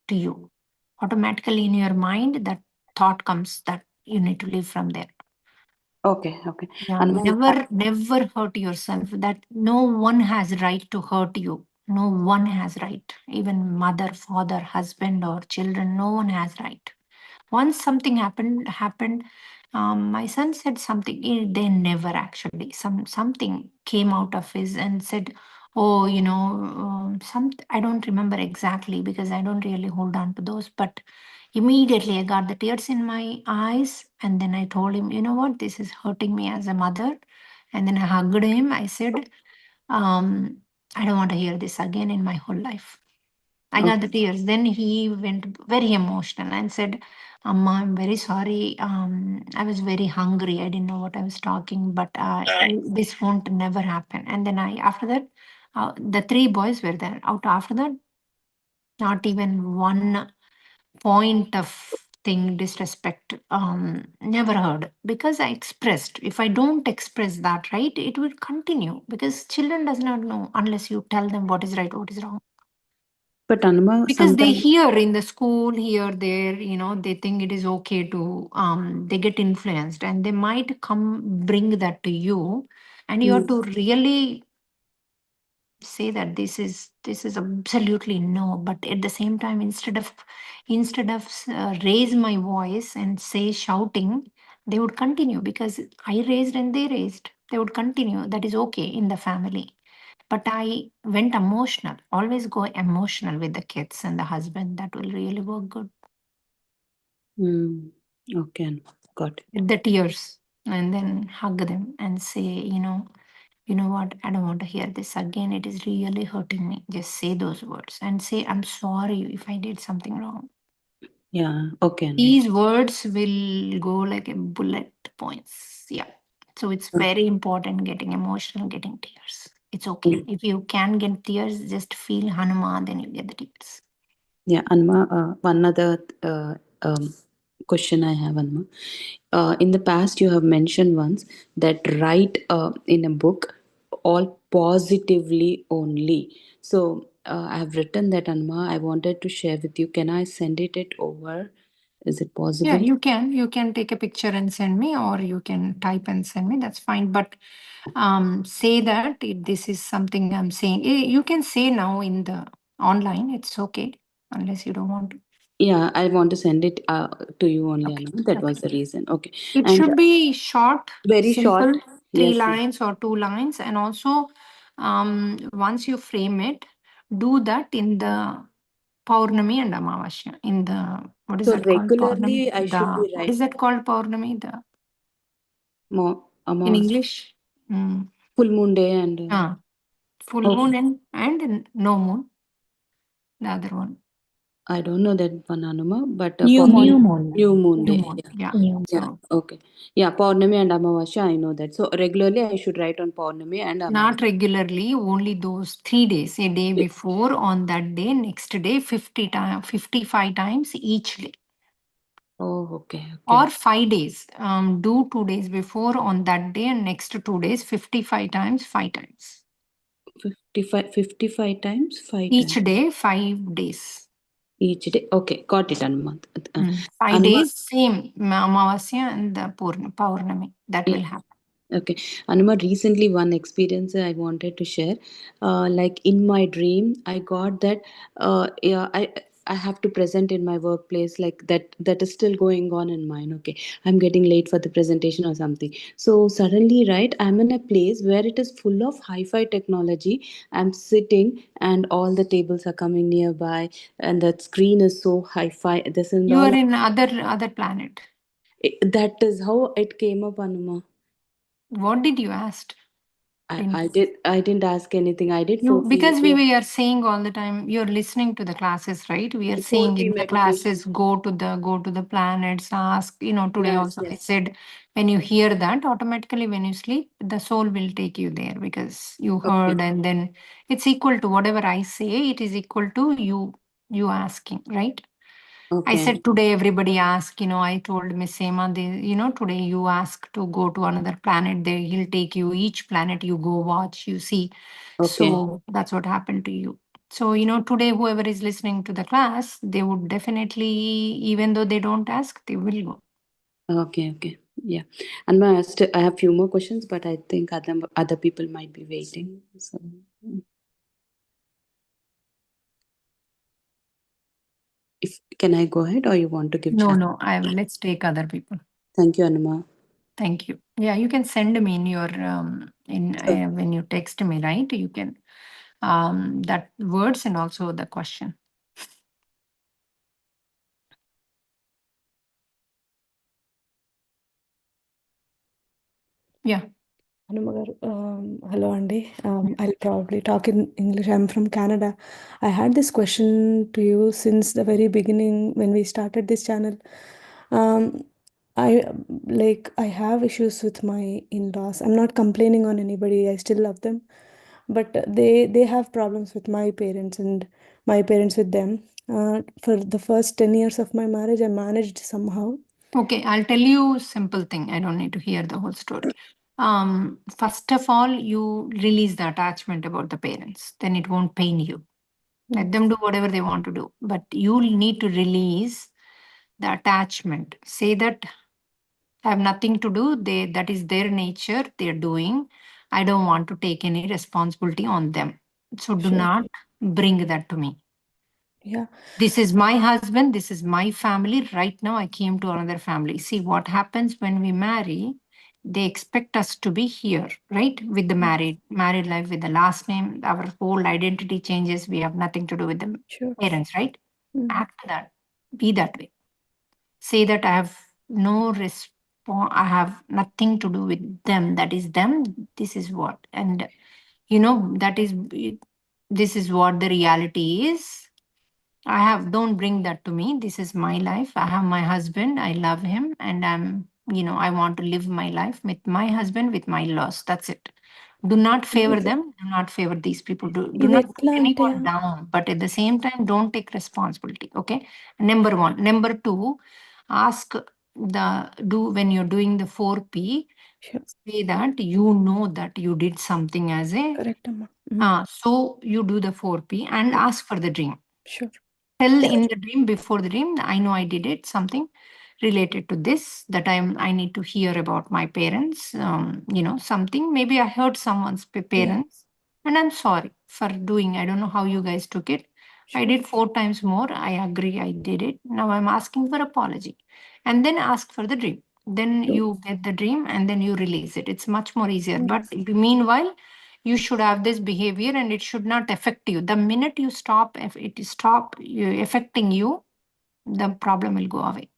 to you. Automatically in your mind, that thought comes that you need to live from there. Okay, okay. Yeah, Anuma, never hurt yourself. That no one has right to hurt you. No one has right. Even mother, father, husband, or children, no one has right. Once something happened. My son said something. They never actually. Something came out of his and said, "Oh, some." I don't remember exactly because I don't really hold on to those. But immediately I got the tears in my eyes, and then I told him, "You know what? This is hurting me as a mother." And then I hugged him. I said, "I don't want to hear this again in my whole life." I got the okay. tears. Then he went very emotional and said, Amma, I'm very sorry. I was very hungry. I didn't know what I was talking, but this won't never happen. And then after that, the three boys were there. After that, not even one point of thing, disrespect, never heard because I expressed. If I don't express that, right, it will continue because children does not know unless you tell them what is right, what is wrong. But Anuma, Because they sometimes, hear in the school here there, they think it is okay to they get influenced and they might come bring that to you, and you have to really say that this is absolutely no. But at the same time, instead of raise my voice and say shouting, they would continue because I raised and they raised. They would continue. That is okay in the family. But I went emotional. Always go emotional with the kids and the husband. That will really work good. okay, Anuma, got it. With the tears. And then hug them and say, you know what? I don't want to hear this again. It is really hurting me. Just say those words and say, I'm sorry if I did something wrong. Yeah, okay, Anuma. These words will go like a bullet points. Yeah. So it's very important getting emotional, getting tears. It's okay. If you can get tears, just feel Hanuman, then you get the tears. Yeah, Anma, one other question I have, Anma. In the past, you have mentioned once that write in a book all positively only. So I have written that, Anma. I wanted to share with you. Can I send it over? Is it Yeah, possible? you can. You can take a picture and send me, or you can type and send me. That's fine. But say that this is something I'm saying. You can say now in the online. It's okay, unless you don't want to. Yeah, I want to send it to you only, Okay. Anma. That Okay. was the reason. Okay. It And should be short, very short. simple, three Yes, yes. lines or 2 lines. And also, once you frame it, do that in the Paurnami and Amavasya. In the, what is So that called? Paurnami. regularly, I should The, be what is that called? Paurnami? In Amavas, English? Mm. full moon day and. Full Okay. moon and no moon, the other one. I don't know that one, Anuma, but New Paurnami, moon. new moon New day. moon. Yeah, Yeah. New yeah, So okay. Yeah, Paurnami and Amavasya, I know that. So regularly I should write on Paurnami and not Amavasya. regularly, only those 3 days, a day before, on that day, next day, 50 times, 55 times each day. Oh, okay, Or okay. 5 days. Do 2 days before on that day and next 2 days, 55 times, 5 times. 55 times, 5 Each times. day, 5 days. Each day. Okay, got it, Anuma. Five Anuma, days, same Amavasya and the Paurnami. That yeah. will happen. Okay. Anuma, recently one experience I wanted to share. Like in my dream, I got that yeah, I have to present in my workplace, like that is still going on in mine. Okay. I'm getting late for the presentation or something. So suddenly, right, I'm in a place where it is full of hi-fi technology. I'm sitting and all the tables are coming nearby and that screen is so hi-fi. This and You are all. in other planet. That is how it came up, Anuma. What did you ask? I didn't ask anything. I did You, 4 because we are saying all the time, you're listening to the classes, right? We are saying 4P in the meditation. classes, go to the planets, ask. Today Yes, also I yes. said, when you hear that, automatically when you sleep, the soul will take you there because you Okay. heard, and then it's equal to whatever I say. It is equal to you asking, right? I Okay. said today everybody ask, I told Miss Sema, today you ask to go to another planet, there he'll take you each planet, you go watch, you see. Okay. So that's what happened to you. So, today, whoever is listening to the class, they would definitely, even though they don't ask, they will go. Okay. Yeah. And I have few more questions, but I think other people might be waiting. So can I go ahead, or you want to give No, chat? no, let's take other people. Thank you, AnuMaa. Thank you. Yeah, you can send me in your when you text me, right? You can that words and also the question. Yeah. Hello, Andy. I'll probably talk in English. I'm from Canada. I had this question to you since the very beginning when we started this channel. Um, I have issues with my in-laws. I'm not complaining on anybody. I still love them, but they have problems with my parents and my parents with them. For the first 10 years of my marriage, I managed somehow. Okay, I'll tell you simple thing. I don't need to hear the whole story. First of all, you release the attachment about the parents. Then it won't pain you. Let them do whatever they want to do. But you need to release the attachment. Say that I have nothing to do. That is their nature. They're doing. I don't want to take any responsibility on them. So do Sure. not bring that to me. Yeah. This is my husband. This is my family. Right now, I came to another family. See what happens when we marry. They expect us to be here, right? With the married life, with the last name, our whole identity changes. We have nothing to do with the Sure. parents, right? Mm. Act that. Be that way. Say that I have no response. I have nothing to do with them. That is them. This is what, and that is. This is what the reality is. Don't bring that to me. This is my life. I have my husband. I love him. And I want to live my life with my husband, with my loss. That's it. Do not favor them. Do not favor these people. Do not put anyone down. But at the same time, don't take responsibility. Okay. Number one. Number two, ask when you're doing the 4P, Sure. say that that you did something as a. Correct, Amma. So you do the 4P and ask for the dream. Sure. Tell in the dream, before the dream, I know I did it, something related to this, that I need to hear about my parents, something. Maybe I heard someone's parents, and I'm sorry for doing. I don't know how you guys took it. I Sure. did 4 times more. I agree, I did it. Now I'm asking for apology. And then ask for the dream. Then you get the dream and then you release it. It's much more easier. But meanwhile, you should have this behavior and it should not affect you. The minute you stop, if it stop affecting you, the problem will go away.